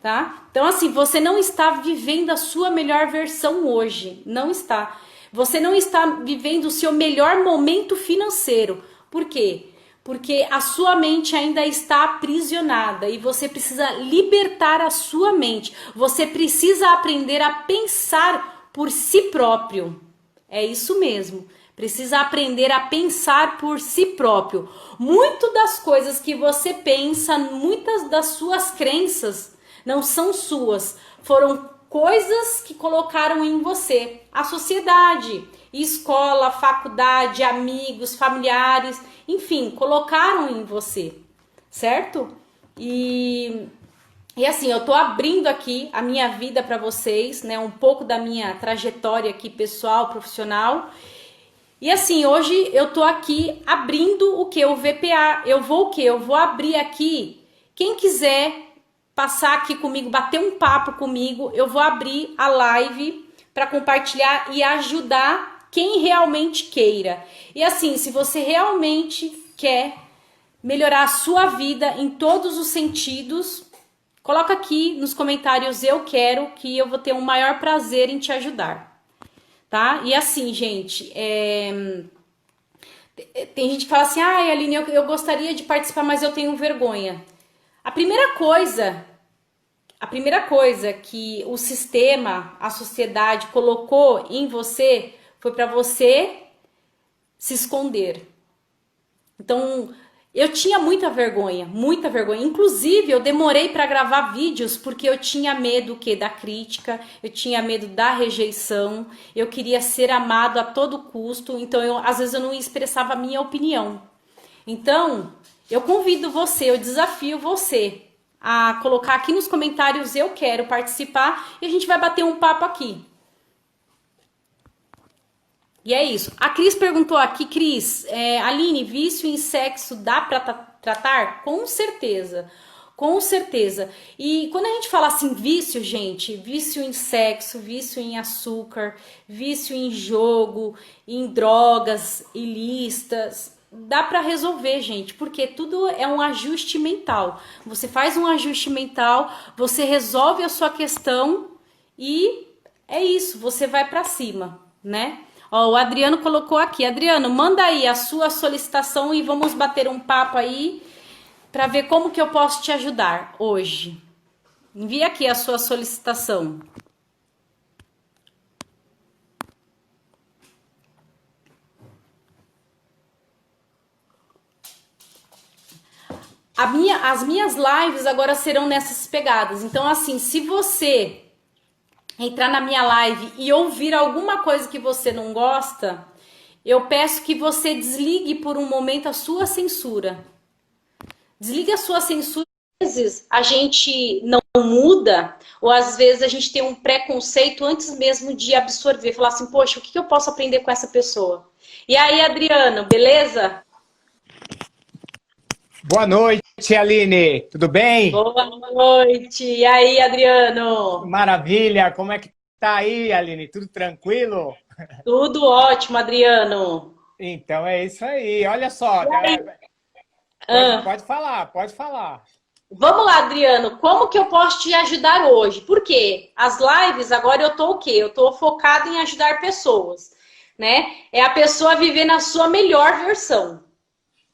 tá? Então assim, você não está vivendo a sua melhor versão hoje, não está. Você não está vivendo o seu melhor momento financeiro. Por quê? Porque a sua mente ainda está aprisionada e você precisa libertar a sua mente. Você precisa aprender a pensar por si próprio. É isso mesmo. Precisa aprender a pensar por si próprio. Muito das coisas que você pensa, muitas das suas crenças não são suas. Foram coisas que colocaram em você. A sociedade, escola, faculdade, amigos, familiares, enfim, colocaram em você, certo? E assim, eu tô abrindo aqui a minha vida para vocês, né? Um pouco da minha trajetória aqui pessoal, profissional. E assim, hoje eu tô aqui abrindo o que? O VPA. Eu vou o quê? Eu vou abrir aqui. Quem quiser passar aqui comigo, bater um papo comigo, eu vou abrir a live para compartilhar e ajudar quem realmente queira. E assim, se você realmente quer melhorar a sua vida em todos os sentidos, coloca aqui nos comentários eu quero, que eu vou ter um maior prazer em te ajudar, tá? E assim, gente, tem gente que fala assim, ah, Aline, eu gostaria de participar, mas eu tenho vergonha. A primeira coisa que o sistema, a sociedade colocou em você foi para você se esconder. Então, eu tinha muita vergonha, muita vergonha. Inclusive, eu demorei para gravar vídeos porque eu tinha medo da crítica, eu tinha medo da rejeição, eu queria ser amado a todo custo, então às vezes eu não expressava a minha opinião. Então, eu convido você, eu desafio você a colocar aqui nos comentários eu quero participar e a gente vai bater um papo aqui. E é isso. A Cris perguntou aqui, Cris, Aline, vício em sexo dá para tratar? Com certeza. Com certeza. E quando a gente fala assim, vício, gente, vício em sexo, vício em açúcar, vício em jogo, em drogas ilícitas, dá para resolver, gente, porque tudo é um ajuste mental. Você faz um ajuste mental, você resolve a sua questão e é isso, você vai para cima, né? Ó, o Adriano colocou aqui. Adriano, manda aí a sua solicitação e vamos bater um papo aí para ver como que eu posso te ajudar hoje. Envia aqui a sua solicitação. As minhas lives agora serão nessas pegadas. Então, assim, se você entrar na minha live e ouvir alguma coisa que você não gosta, eu peço que você desligue por um momento a sua censura. Desligue a sua censura. Às vezes a gente não muda, ou às vezes a gente tem um preconceito antes mesmo de absorver. Falar assim, poxa, o que eu posso aprender com essa pessoa? E aí, Adriano, beleza? Boa noite, Aline. Tudo bem? Boa noite. E aí, Adriano? Maravilha. Como é que tá aí, Aline? Tudo tranquilo? Tudo ótimo, Adriano. Então é isso aí. Olha só, Ah, pode falar, pode falar. vamos lá, Adriano. Como que eu posso te ajudar hoje? Porque as lives agora eu tô o quê? Eu tô focada em ajudar pessoas, né? É a pessoa viver na sua melhor versão.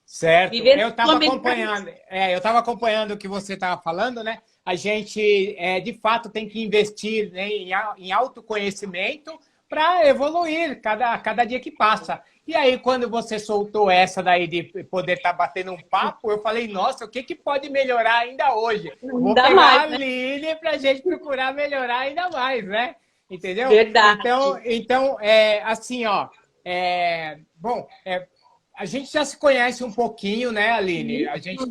Certo. Viver Eu na sua estava melhor acompanhando, eu estava acompanhando o que você estava falando, né? A gente, de fato, tem que investir, né, em autoconhecimento para evoluir cada dia que passa. E aí, quando você soltou essa daí de poder estar batendo um papo, eu falei, nossa, o que, que pode melhorar ainda hoje? Vou ainda pegar a mais, né? Aline para a gente procurar melhorar ainda mais, né? Entendeu? Verdade. Então assim, ó, bom, a gente já se conhece um pouquinho, né, Aline? A gente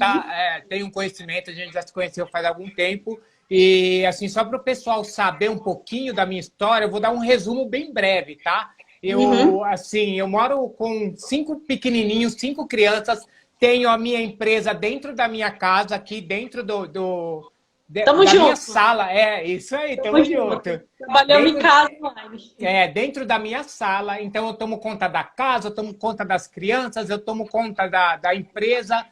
tem um conhecimento, a gente já se conheceu faz algum tempo. E, assim, só para o pessoal saber um pouquinho da minha história, eu vou dar um resumo bem breve, tá? Uhum. Eu moro com 5 pequenininhos, 5 crianças, tenho a minha empresa dentro da minha casa, aqui dentro Tamo da minha junto. sala. É, isso aí, Tamo tamo junto. junto. Trabalhamos em Dentro, casa online. dentro da minha sala, então eu tomo conta da casa, eu tomo conta das crianças, eu tomo conta da empresa,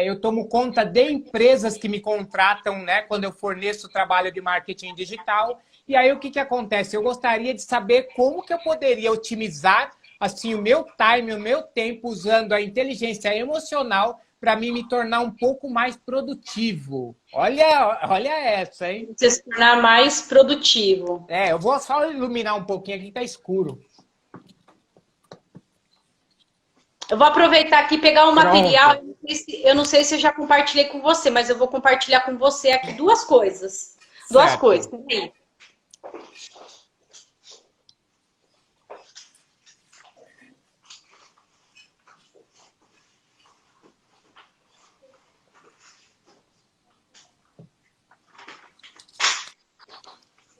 eu tomo conta de empresas que me contratam, né, quando eu forneço trabalho de marketing digital. E aí o que, que acontece? Eu gostaria de saber como que eu poderia otimizar assim, o meu time, o meu tempo usando a inteligência emocional para mim me tornar um pouco mais produtivo. Olha essa, hein? Você se tornar mais produtivo. Eu vou só iluminar um pouquinho aqui, tá escuro. Eu vou aproveitar aqui e pegar um material. Pronto. Eu não sei se eu já compartilhei com você, mas eu vou compartilhar com você aqui duas coisas. Duas coisas. Certo. Peraí.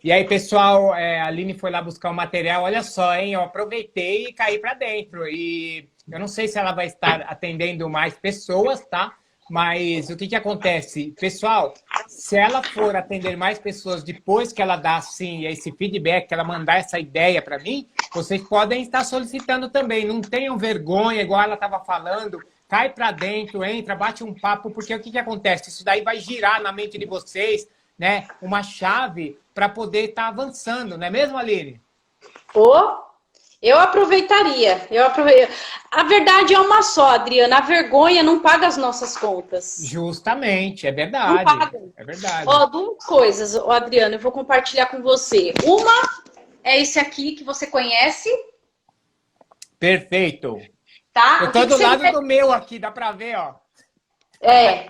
E aí, pessoal, a Aline foi lá buscar o material. Olha só, hein? Eu aproveitei e caí para dentro. E eu não sei se ela vai estar atendendo mais pessoas, tá? Mas o que que acontece? Pessoal, se ela for atender mais pessoas depois que ela dá, assim, esse feedback, que ela mandar essa ideia para mim, vocês podem estar solicitando também. Não tenham vergonha, igual ela estava falando. Cai para dentro, entra, bate um papo, porque o que acontece? Isso daí vai girar na mente de vocês, né? Uma chave para poder estar avançando, não é mesmo, Aline? Ô, eu aproveitaria. A verdade é uma só, Adriana. A vergonha não paga as nossas contas. Justamente, é Não verdade. paga. É verdade. Ó, duas coisas, ó, Adriana, eu vou compartilhar com você. Uma é esse aqui que você conhece, Perfeito. tá? Eu O que tô que do você lado do meu aqui, dá para ver, ó. É.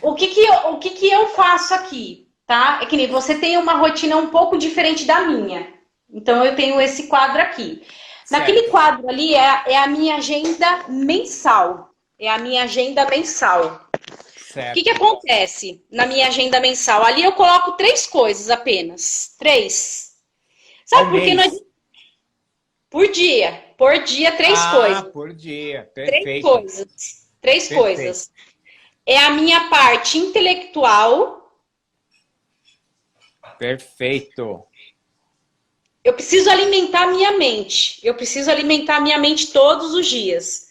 O que que eu faço aqui, tá? É que nem você tem uma rotina um pouco diferente da minha. Então eu tenho esse quadro aqui. Naquele Certo. quadro ali é a minha agenda mensal. É a minha agenda mensal. O que que Certo. acontece na minha agenda mensal? Ali eu coloco três coisas apenas. Três. Ao Sabe por que não é mês. por dia? Por dia, três Ah, coisas. por dia. Três Perfeito. coisas. Três Perfeito. coisas. É a minha parte intelectual. Perfeito. Eu preciso alimentar a minha mente. Eu preciso alimentar a minha mente todos os dias.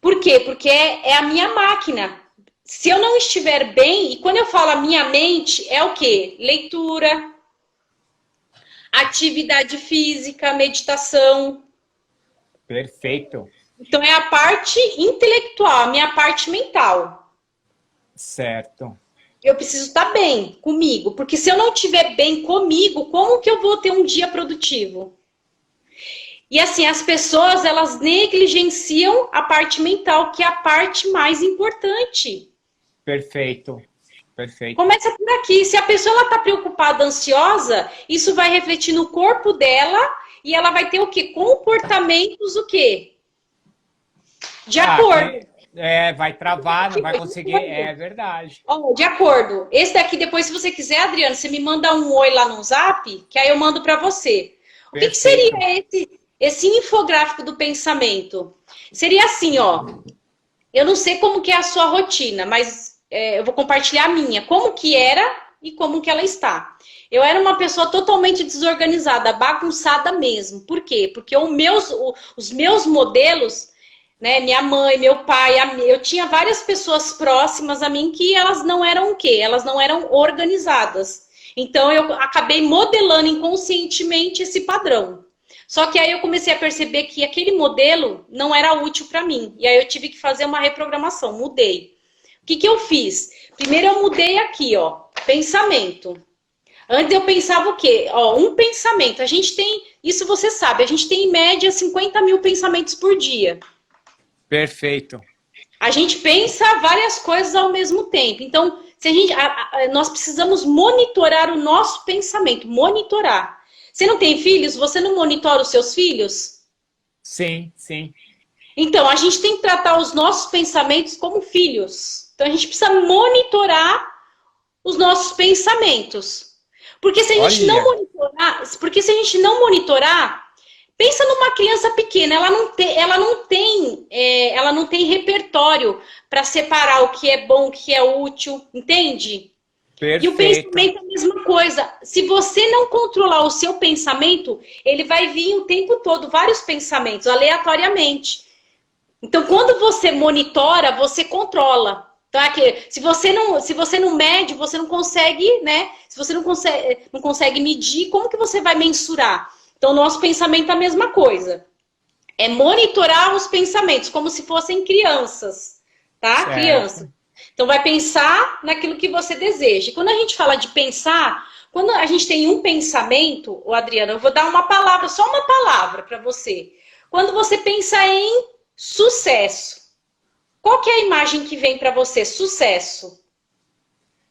Por quê? Porque é a minha máquina. Se eu não estiver bem, e quando eu falo a minha mente, é o quê? Leitura, atividade física, meditação. Perfeito. Então é a parte intelectual, a minha parte mental. Certo. Eu preciso estar bem comigo, porque se eu não estiver bem comigo, como que eu vou ter um dia produtivo? E assim, as pessoas, elas negligenciam a parte mental, que é a parte mais importante. Perfeito. Perfeito. Começa por aqui. Se a pessoa está preocupada, ansiosa, isso vai refletir no corpo dela e ela vai ter o quê? Comportamentos o quê? De acordo. Vai travar, não vai conseguir. É verdade. Ó, de acordo. Esse daqui, depois, se você quiser, Adriano, você me manda um oi lá no Zap, que aí eu mando para você. O que seria Perfeito. esse infográfico do pensamento? Seria assim, ó. Eu não sei como que é a sua rotina, mas eu vou compartilhar a minha. Como que era e como que ela está. Eu era uma pessoa totalmente desorganizada, bagunçada mesmo. Por quê? Porque os meus modelos, né, minha mãe, meu pai, eu tinha várias pessoas próximas a mim que elas não eram o quê? Elas não eram organizadas. Então eu acabei modelando inconscientemente esse padrão. Só que aí eu comecei a perceber que aquele modelo não era útil para mim. E aí eu tive que fazer uma reprogramação, mudei. O que eu fiz? Primeiro eu mudei aqui, ó, pensamento. Antes eu pensava o quê? Ó, um pensamento. A gente tem, isso você sabe, a gente tem em média 50 mil pensamentos por dia. Perfeito. A gente pensa várias coisas ao mesmo tempo. Então, se nós precisamos monitorar o nosso pensamento, monitorar. Você não tem filhos? Você não monitora os seus filhos? Sim, sim. Então, a gente tem que tratar os nossos pensamentos como filhos. Então, a gente precisa monitorar os nossos pensamentos. Porque se a gente não monitorar, pensa numa criança pequena, ela não tem repertório para separar o que é bom, o que é útil, entende? Perfeito. E o pensamento é a mesma coisa. Se você não controlar o seu pensamento, ele vai vir o tempo todo, vários pensamentos, aleatoriamente. Então, quando você monitora, você controla. Então, se você não mede, você não consegue, né? Se você não consegue medir, como que você vai mensurar? Então, o nosso pensamento é a mesma coisa. É monitorar os pensamentos, como se fossem crianças, tá? Certo. Criança. Então, vai pensar naquilo que você deseja. E quando a gente fala de pensar, quando a gente tem um pensamento, Adriana, eu vou dar uma palavra, só uma palavra para você. Quando você pensa em sucesso, qual que é a imagem que vem para você? Sucesso.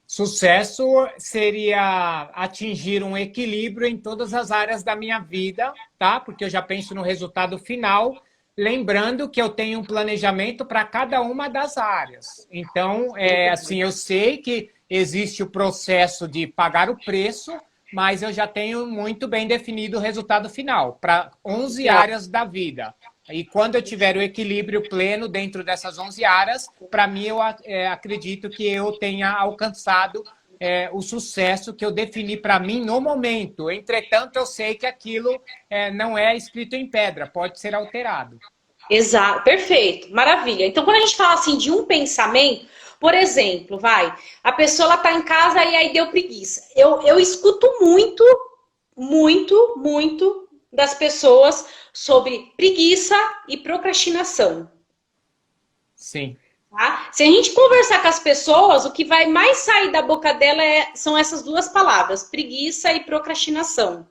Sucesso seria atingir um equilíbrio em todas as áreas da minha vida, tá? Porque eu já penso no resultado final, lembrando que eu tenho um planejamento para cada uma das áreas. Então, assim, eu sei que existe o processo de pagar o preço, mas eu já tenho muito bem definido o resultado final para 11 áreas da vida. E quando eu tiver o equilíbrio pleno dentro dessas 11 áreas, para mim, eu acredito que eu tenha alcançado o sucesso que eu defini para mim no momento. Entretanto, eu sei que aquilo não é escrito em pedra, pode ser alterado. Exato, perfeito, maravilha. Então, quando a gente fala assim de um pensamento, por exemplo, a pessoa ela tá em casa e aí deu preguiça. Eu escuto muito das pessoas sobre preguiça e procrastinação. Sim. Tá? Se a gente conversar com as pessoas, o que vai mais sair da boca dela são essas duas palavras, preguiça e procrastinação.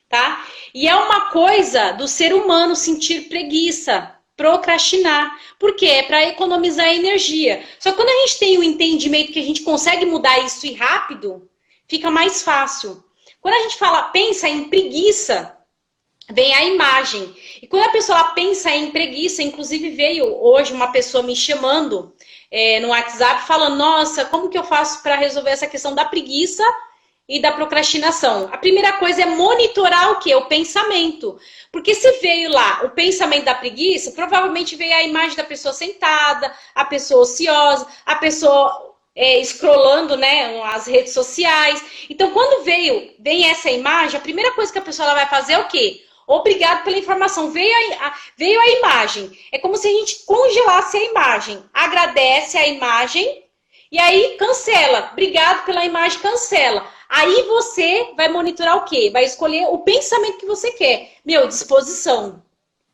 Tá? E é uma coisa do ser humano sentir preguiça, procrastinar. Por quê? É para economizar energia. Só que quando a gente tem o entendimento que a gente consegue mudar isso e rápido, fica mais fácil. Quando a gente pensa em preguiça, vem a imagem. E quando a pessoa pensa em preguiça, inclusive veio hoje uma pessoa me chamando no WhatsApp falando, nossa, como que eu faço para resolver essa questão da preguiça e da procrastinação? A primeira coisa é monitorar o quê? O pensamento. Porque se veio lá o pensamento da preguiça, provavelmente veio a imagem da pessoa sentada, a pessoa ociosa, a pessoa scrollando, né, as redes sociais. Então, quando vem essa imagem, a primeira coisa que a pessoa vai fazer é o quê? Obrigado pela informação. Veio a imagem. É como se a gente congelasse a imagem. Agradece a imagem e aí cancela. Obrigado pela imagem, cancela. Aí você vai monitorar o quê? Vai escolher o pensamento que você quer. Disposição,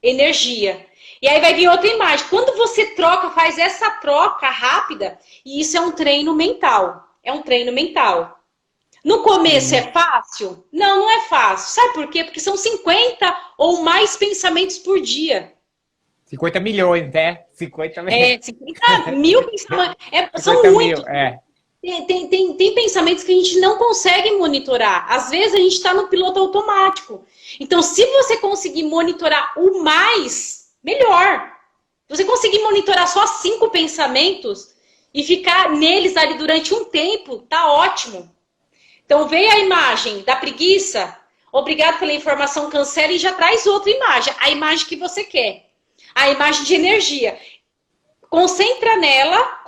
energia. E aí vai vir outra imagem. Quando você faz essa troca rápida, e isso é um treino mental. É um treino mental. No começo é fácil? Não, não é fácil. Sabe por quê? Porque são 50 ou mais pensamentos por dia. 50 milhões, né? 50 milhões. 50 mil pensamentos. São 50 muitos. mil, Tem pensamentos que a gente não consegue monitorar. Às vezes a gente está no piloto automático. Então, se você conseguir monitorar o mais, melhor. Se você conseguir monitorar só 5 pensamentos e ficar neles ali durante um tempo, tá ótimo. Então, veio a imagem da preguiça, obrigado pela informação, cancela e já traz outra imagem. A imagem que você quer. A imagem de energia. Concentra nela,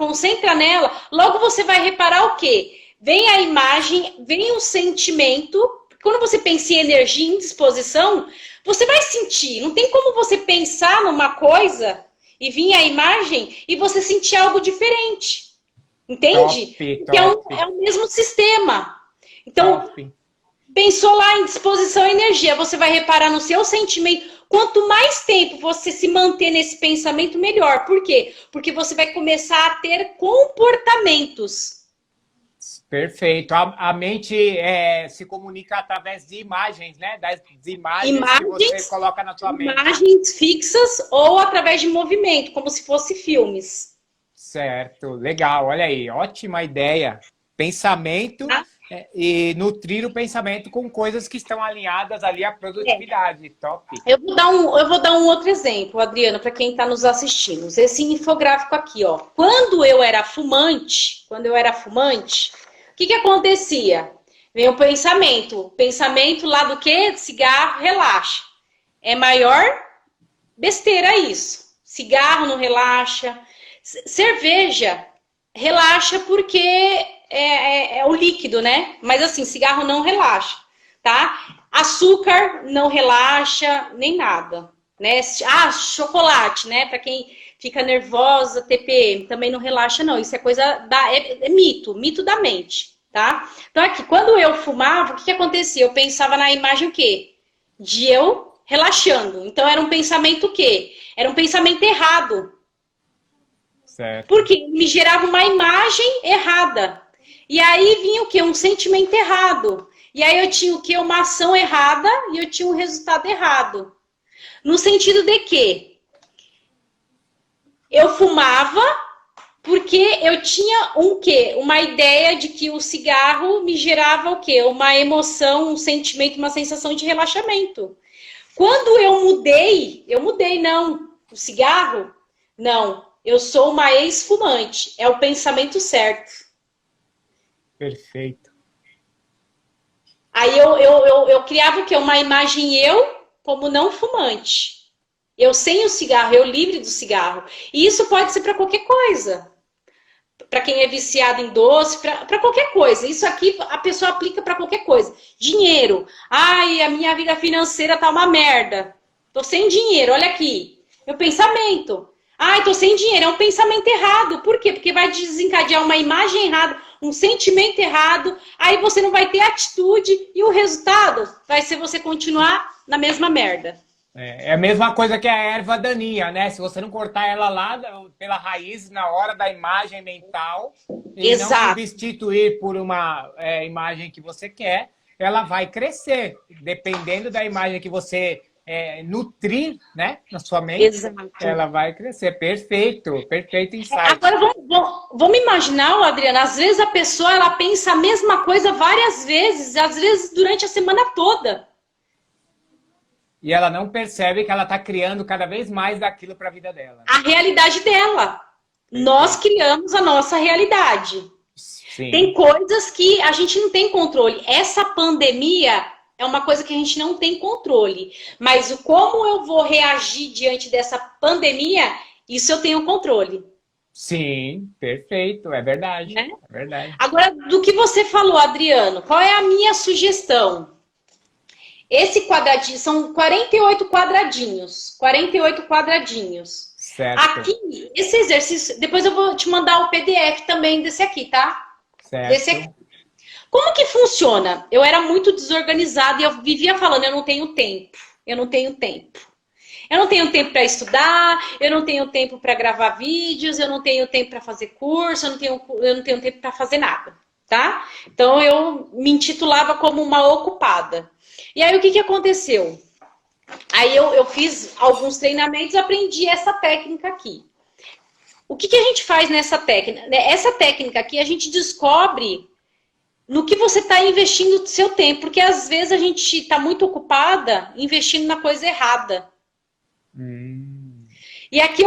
logo você vai reparar o quê? Vem a imagem, vem o sentimento. Quando você pensa em energia, em disposição, você vai sentir. Não tem como você pensar numa coisa e vir a imagem e você sentir algo diferente. Entende? Porque é o mesmo sistema. Então, pensou lá em disposição e energia, você vai reparar no seu sentimento. Quanto mais tempo você se manter nesse pensamento, melhor. Por quê? Porque você vai começar a ter comportamentos. Perfeito. A mente se comunica através de imagens, né? Das imagens que você coloca na sua mente. Imagens fixas ou através de movimento, como se fosse filmes. Certo, legal. Olha aí, ótima ideia. Pensamento e nutrir o pensamento com coisas que estão alinhadas ali à produtividade. Top. Eu vou dar um outro exemplo, Adriana, para quem está nos assistindo. Esse infográfico aqui, ó. Quando eu era fumante, o que acontecia? Vem o pensamento. Pensamento lá do quê? Cigarro, relaxa. É maior besteira isso. Cigarro não relaxa. Cerveja relaxa porque é o líquido, né? Mas assim, cigarro não relaxa, tá? Açúcar não relaxa, nem nada, né? Chocolate, né? Para quem fica nervosa, TPM, também não relaxa, não. Isso é coisa é mito da mente, tá? Então aqui, quando eu fumava, o que acontecia? Eu pensava na imagem o quê? De eu relaxando. Então era um pensamento o quê? Era um pensamento errado. Certo. Porque me gerava uma imagem errada. E aí vinha o quê? Um sentimento errado. E aí eu tinha o quê? Uma ação errada e eu tinha um resultado errado. No sentido de que eu fumava porque eu tinha uma ideia de que o cigarro me gerava o quê? Uma emoção, um sentimento, uma sensação de relaxamento. Quando eu mudei, não. O cigarro, não. Eu sou uma ex-fumante. É o pensamento certo. Perfeito. Aí eu criava o quê? Uma imagem como não fumante. Eu sem o cigarro, eu livre do cigarro. E isso pode ser para qualquer coisa. para quem é viciado em doce, para qualquer coisa. Isso aqui a pessoa aplica para qualquer coisa. Dinheiro. Ai, a minha vida financeira tá uma merda. Tô sem dinheiro, olha aqui. Meu pensamento. Ai, tô sem dinheiro. É um pensamento errado. Por quê? Porque vai desencadear uma imagem errada, um sentimento errado. Aí você não vai ter atitude e o resultado vai ser você continuar na mesma merda. É a mesma coisa que a erva daninha, né? Se você não cortar ela lá pela raiz na hora da imagem mental e Exato. não substituir por uma imagem que você quer, ela vai crescer, dependendo da imagem que você nutrir, né, na sua mente. Exato. Ela vai crescer. Perfeito, perfeito insight. Agora vamos imaginar, Adriana, às vezes a pessoa ela pensa a mesma coisa várias vezes, às vezes durante a semana toda. E ela não percebe que ela está criando cada vez mais daquilo para a vida dela. A realidade dela. Nós criamos a nossa realidade. Sim. Tem coisas que a gente não tem controle. Essa pandemia é uma coisa que a gente não tem controle. Mas o como eu vou reagir diante dessa pandemia, isso eu tenho controle. Sim, perfeito. É verdade. Né? É verdade. Agora, do que você falou, Adriano, qual é a minha sugestão? Esse quadradinho, são 48 quadradinhos. 48 quadradinhos. Certo. Aqui, esse exercício, depois eu vou te mandar o PDF também desse aqui, tá? Certo. Desse aqui. Como que funciona? Eu era muito desorganizada e eu vivia falando, eu não tenho tempo. Eu não tenho tempo. Eu não tenho tempo para estudar, eu não tenho tempo para gravar vídeos, eu não tenho tempo para fazer curso, eu não tenho tempo para fazer nada, tá? Então eu me intitulava como uma ocupada. E aí o que aconteceu? Aí eu fiz alguns treinamentos e aprendi essa técnica aqui. O que a gente faz nessa técnica? Essa técnica aqui a gente descobre no que você está investindo o seu tempo, porque às vezes a gente está muito ocupada investindo na coisa errada. E aqui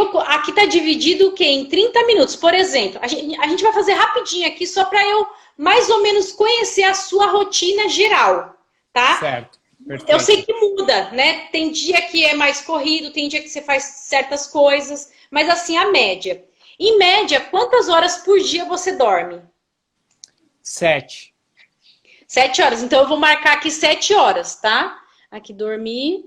está dividido o quê? Em 30 minutos. Por exemplo, a gente vai fazer rapidinho aqui só para eu mais ou menos conhecer a sua rotina geral, tá? Certo. Perfeito. Eu sei que muda, né? Tem dia que é mais corrido, tem dia que você faz certas coisas, mas assim, a média. Em média, quantas horas por dia você dorme? 7. 7 horas. Então, eu vou marcar aqui 7 horas, tá? Aqui, dormir.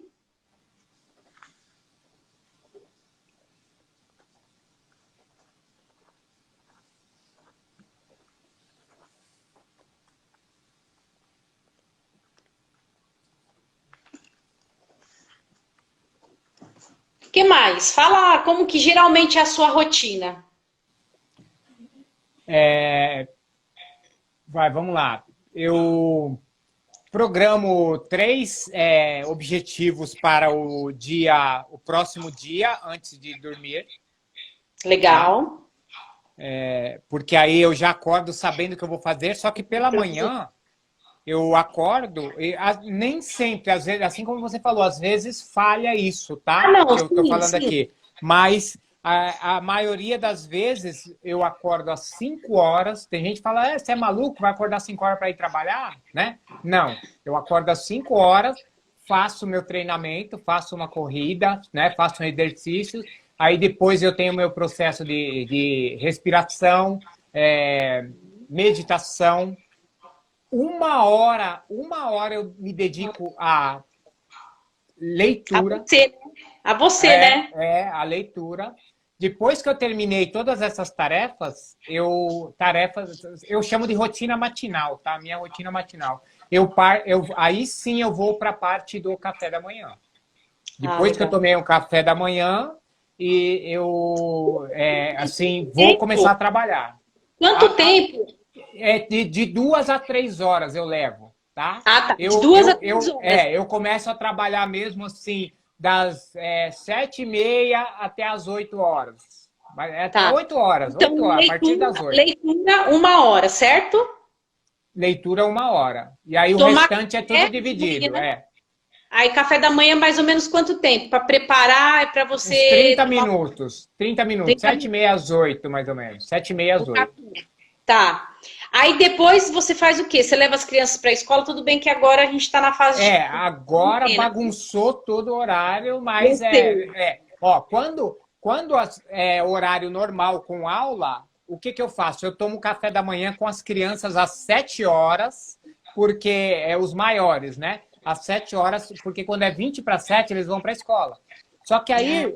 O que mais? Fala como que geralmente é a sua rotina. Vamos lá. Eu programo 3 objetivos para o próximo dia, antes de dormir. Legal. Porque aí eu já acordo sabendo o que eu vou fazer, só que pela manhã eu acordo, e nem sempre, às vezes, assim como você falou, às vezes falha isso, tá? Não, que eu tô sim, falando sim. aqui. Mas a maioria das vezes eu acordo às 5 horas. Tem gente que fala, você é maluco, vai acordar às 5 horas para ir trabalhar? Né? Não, eu acordo às 5 horas, faço meu treinamento, faço uma corrida, né? Faço um exercício, aí depois eu tenho meu processo de respiração, meditação. Uma hora eu me dedico à leitura. A você, né? A leitura. Depois que eu terminei todas essas tarefas, eu chamo de rotina matinal, tá? Minha rotina matinal. Aí sim eu vou para a parte do café da manhã. Depois que eu tomei um café da manhã, e eu vou começar a trabalhar. Quanto tempo? De 2 a 3 horas eu levo, tá? Tá. De 2 a 3 horas. Eu começo a trabalhar mesmo assim, das 7h30 até as 8 horas. Até 8 horas, então, 8 horas, a partir das 8. Leitura, 1 hora, certo? Leitura, 1 hora. E aí o restante é tudo dividido, Aí café da manhã, mais ou menos quanto tempo? Para preparar, para você... Uns 30 minutos. 30 minutos. 7h30 às 8, mais ou menos. 7h30 às 8. Tá. Aí depois você faz o quê? Você leva as crianças para a escola? Tudo bem que agora a gente está na fase agora bagunçou todo o horário, mas quando horário normal com aula, o que que eu faço? Eu tomo café da manhã com as crianças às 7 horas, porque é os maiores, né? Às 7 horas, porque quando é 20 para 7, eles vão para a escola. Só que aí,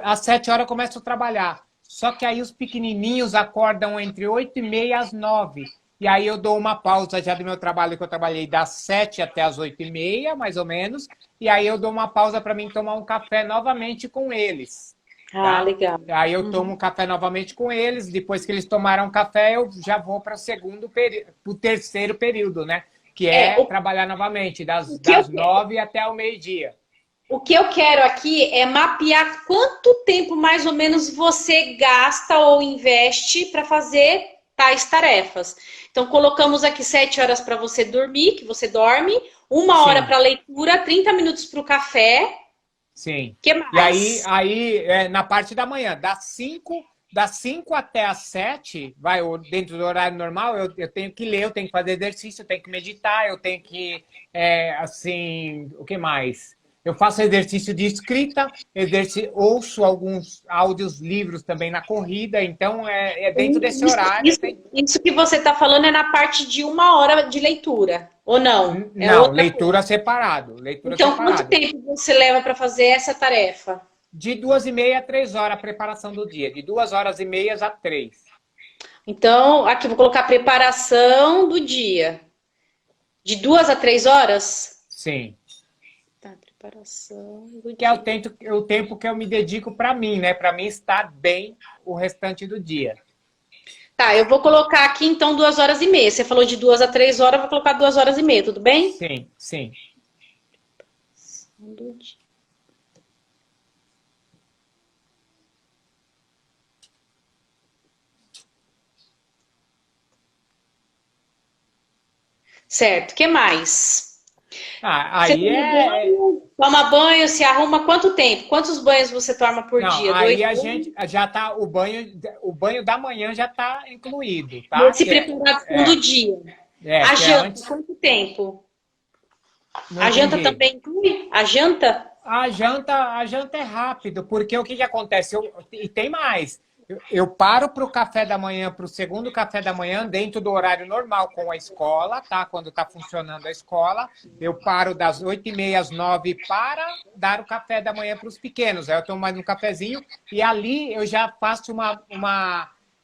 às 7 horas, eu começo a trabalhar. Só que aí os pequenininhos acordam entre 8h30 às 9. E aí eu dou uma pausa já do meu trabalho, que eu trabalhei das 7 até as 8h30, mais ou menos. E aí eu dou uma pausa para mim tomar um café novamente com eles. Ah, Tá? legal. Aí eu tomo um café novamente com eles. Depois que eles tomaram café, eu já vou para o segundo período, para o terceiro período, né? Que É, é trabalhar novamente, o que eu das 9 até o meio-dia. O que eu quero aqui é mapear quanto tempo mais ou menos você gasta ou investe para fazer tais tarefas. Então, colocamos aqui 7 horas para você dormir, que você dorme, 1 hora Sim. para leitura, 30 minutos para o café. Sim. Que E aí, mais? na parte da manhã, das 5 até as 7, dentro do horário normal, eu tenho que ler, eu tenho que fazer exercício, eu tenho que meditar, eu tenho que, assim, o que mais? Eu faço exercício de escrita, ouço alguns áudios, livros também na corrida, então é dentro desse Isso, horário. isso, isso que você está falando é na parte de 1 hora de leitura, ou não? É Não, outra. leitura separado, leitura Então, quanto separado. tempo você leva para fazer essa tarefa? De 2h30 a 3 horas a preparação do dia, de 2h30 a 3. Então, aqui eu vou colocar preparação do dia. De 2 a 3 horas? Sim. Tá, preparação do Que é dia. o tempo que eu me dedico para mim, né? Para mim estar bem o restante do dia. Tá, eu vou colocar aqui então 2 horas e meia. Você falou de 2 a 3 horas, eu vou colocar 2 horas e meia, tudo bem? Sim, sim. Do dia. Certo, o que mais? Você Aí toma banho, se arruma quanto tempo? Quantos banhos você toma por Não, dia? Dois aí a banhos? gente já tá. O banho da manhã já tá incluído, tá? Nesse preparação do dia. A Que é janta, antes. quanto tempo? Não A janta entendi. também inclui? A janta? A janta é rápido, porque o que que acontece? E tem mais. Eu paro para o café da manhã, para o segundo café da manhã, dentro do horário normal com a escola, tá? Quando está funcionando a escola, eu paro das 8h30 às 9 para dar o café da manhã para os pequenos. Aí eu tomo mais um cafezinho e ali eu já faço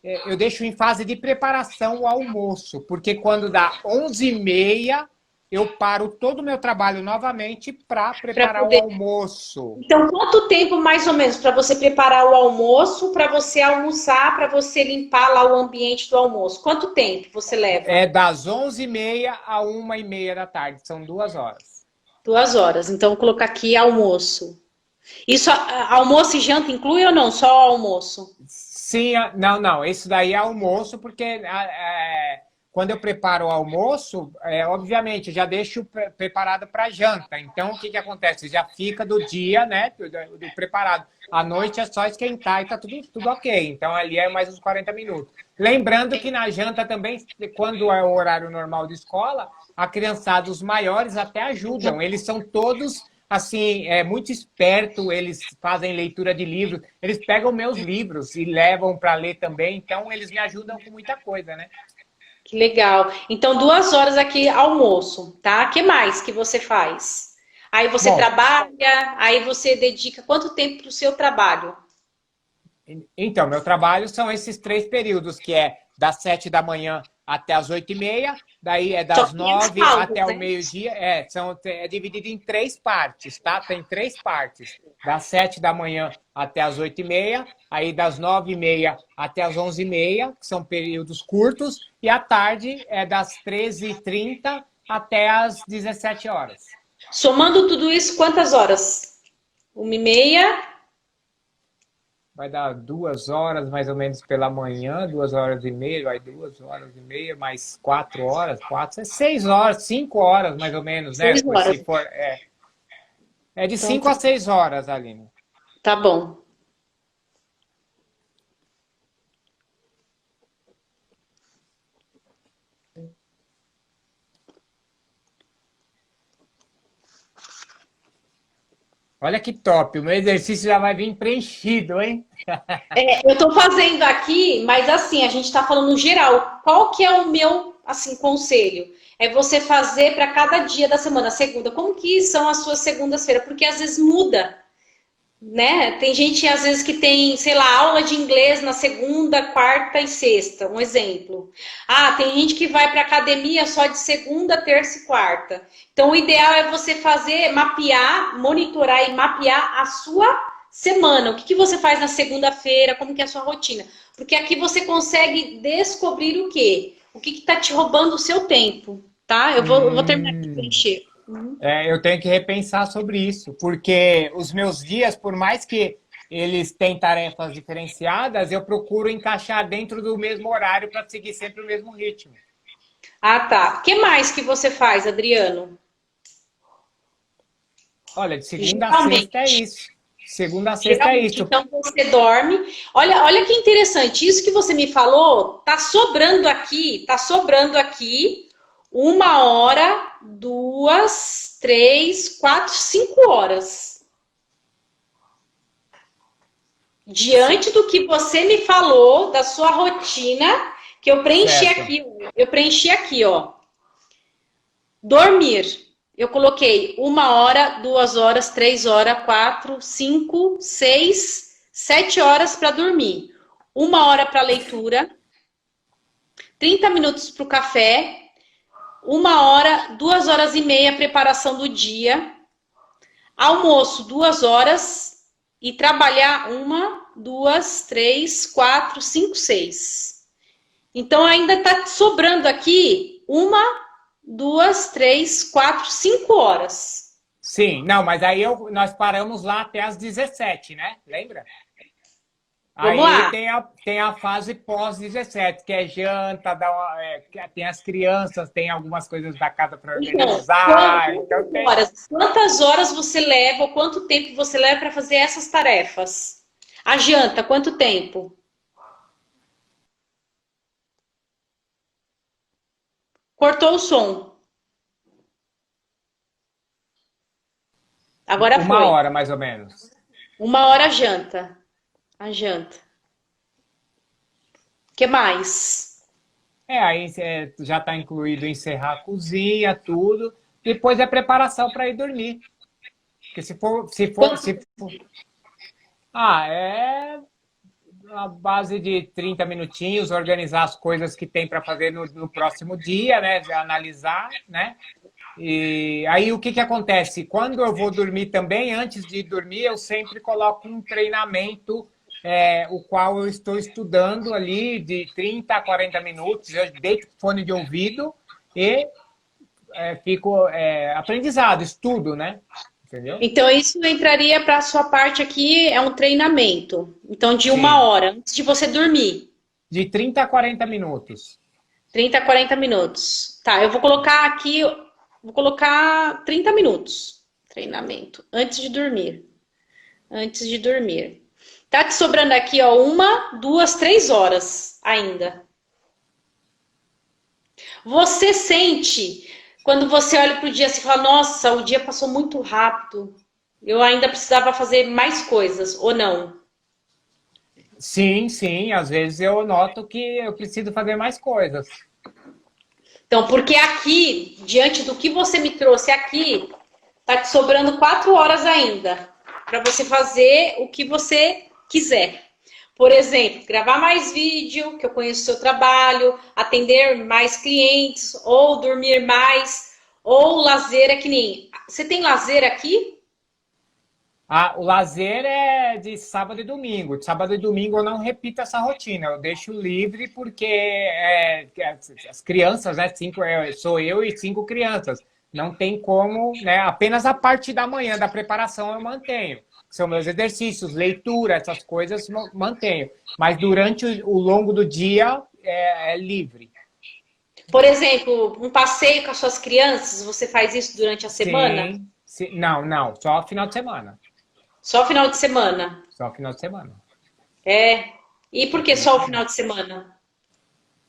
eu deixo em fase de preparação o almoço, porque quando dá 11h30 eu paro todo o meu trabalho novamente para Para preparar o poder. almoço. Então, quanto tempo mais ou menos para você preparar o almoço, para você almoçar, para você limpar lá o ambiente do almoço? Quanto tempo você leva? É das 11h30 a 1h30 da tarde, são 2 horas. 2 horas. Então, vou colocar aqui almoço. Isso, almoço e janta inclui ou não? Só almoço? Sim, não, não, isso daí é almoço, porque quando eu preparo o almoço, obviamente, eu já deixo preparado para janta. Então, o que que acontece? Já fica do dia, né, do preparado. À noite é só esquentar e tá tudo ok. Então, ali é mais uns 40 minutos. Lembrando que na janta também, quando é o horário normal de escola, a criançada, os maiores até ajudam. Eles são todos assim, muito esperto, eles fazem leitura de livros, eles pegam meus livros e levam para ler também, então eles me ajudam com muita coisa, né? Que legal. Então, 2 horas aqui almoço, tá? O que mais que você faz? Aí você Bom, trabalha, aí você dedica quanto tempo para o seu trabalho? então, meu trabalho são esses 3 períodos, que é das 7 da manhã até as 8h30, daí é Só das que tem as 9 pausas, até o né? meio-dia, é dividido em 3 partes, tá? Tem 3 partes. Das 7 da manhã até as 8h30, aí das 9h30 até as 11h30, que são períodos curtos, e à tarde é das 13h30 até as 17 horas. Somando tudo isso, quantas horas? 1h30. Vai dar 2 horas mais ou menos pela manhã, 2h30, vai 2h30, mais 4 horas, 6 horas, 5 horas mais ou menos, né? 6 horas. Se for, é de Então, 5 a 6 horas, Aline. tá bom. Olha que top, o meu exercício já vai vir preenchido, hein? Eu estou fazendo aqui, mas assim, a gente está falando no geral. Qual que é o meu, assim, conselho? É você fazer para cada dia da semana, segunda. Como que são as suas segundas-feiras? Porque às vezes muda, né? Tem gente, às vezes, que tem, sei lá, aula de inglês na segunda, quarta e sexta, um exemplo. Ah, tem gente que vai para academia só de segunda, terça e quarta. Então, o ideal é você fazer, mapear, monitorar e mapear a sua semana. O que que você faz na segunda-feira, como que é a sua rotina. Porque aqui você consegue descobrir o quê? O que está te roubando o seu tempo, tá? Eu vou terminar aqui de Hum. preencher. Eu tenho que repensar sobre isso, porque os meus dias, por mais que eles têm tarefas diferenciadas, eu procuro encaixar dentro do mesmo horário para seguir sempre o mesmo ritmo. Ah, tá. O que mais que você faz, Adriano? Olha, de segunda a sexta é Geralmente. isso. Segunda a sexta é Geralmente, isso. então você dorme. Olha que interessante, isso que você me falou, tá sobrando aqui 1 hora, 2, 3, 4, 5 horas. Diante do que você me falou, da sua rotina, que Certo. eu preenchi aqui, ó. Dormir. Eu coloquei 1 hora, 2 horas, 3 horas, 4, 5, 6, 7 horas para dormir. 1 hora para leitura, 30 minutos para o café, 1 hora, 2 horas e meia preparação do dia, almoço 2 horas e trabalhar 1, 2, 3, 4, 5, 6. Então ainda está sobrando aqui 1, 2, 3, 4, 5 horas. Sim, não, mas aí nós paramos lá até as 17, né? Lembra? Vamos Aí lá. tem a fase pós-17, que é janta, tem as crianças, tem algumas coisas da casa para Então, organizar. Então tem. quantas horas você leva, ou quanto tempo você leva para fazer essas tarefas? A janta, quanto tempo? Cortou o som. Agora Uma foi. hora, mais ou menos. 1 hora a janta. A janta. O que mais? Aí já está incluído encerrar a cozinha, tudo. Depois é preparação para ir dormir. Porque se for. É a base de 30 minutinhos, organizar as coisas que tem para fazer no próximo dia, né? Analisar, né? E aí o que acontece? Quando eu vou dormir também, antes de dormir, eu sempre coloco um treinamento, o qual eu estou estudando ali de 30 a 40 minutos, eu deito fone de ouvido e fico aprendizado, estudo, né? Entendeu? Então, isso entraria para a sua parte aqui, é um treinamento. Então, de uma Sim. hora, antes de você dormir. De 30 a 40 minutos. 30 a 40 minutos. Tá, eu vou colocar aqui, vou colocar 30 minutos. Treinamento. Antes de dormir. Antes de dormir. Tá te sobrando aqui, ó, 1, 2, 3 horas ainda. Você sente, quando você olha pro dia, você fala, nossa, o dia passou muito rápido. Eu ainda precisava fazer mais coisas, ou não? Sim, sim. Às vezes eu noto que eu preciso fazer mais coisas. Então, porque aqui, diante do que você me trouxe aqui, tá te sobrando 4 horas ainda para você fazer o que você quiser. Por exemplo, gravar mais vídeo, que eu conheço o seu trabalho, atender mais clientes, ou dormir mais, ou lazer é que nem. Você tem lazer aqui? O lazer é de sábado e domingo. De sábado e domingo eu não repito essa rotina. Eu deixo livre porque as crianças, né? Sou eu e 5 crianças. Não tem como, né? Apenas a parte da manhã da preparação eu mantenho. São meus exercícios, leitura, essas coisas mantenho. Mas durante o longo do dia é livre. Por exemplo, um passeio com as suas crianças, você faz isso durante a semana? Sim, sim. Não, não. Só final de semana. Só final de semana? Só final de semana. É. E por que Final de só o semana. final de semana?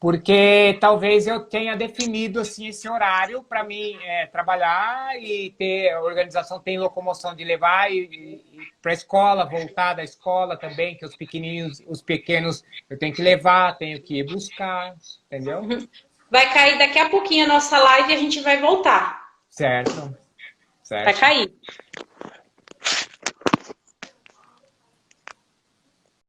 Porque talvez eu tenha definido assim esse horário para mim trabalhar e ter a organização, tem locomoção de levar e para a escola, voltar da escola também, que os pequenininhos, os pequenos eu tenho que levar, tenho que ir buscar, entendeu? Vai cair daqui a pouquinho a nossa live e a gente vai voltar. Certo, Vai certo. cair.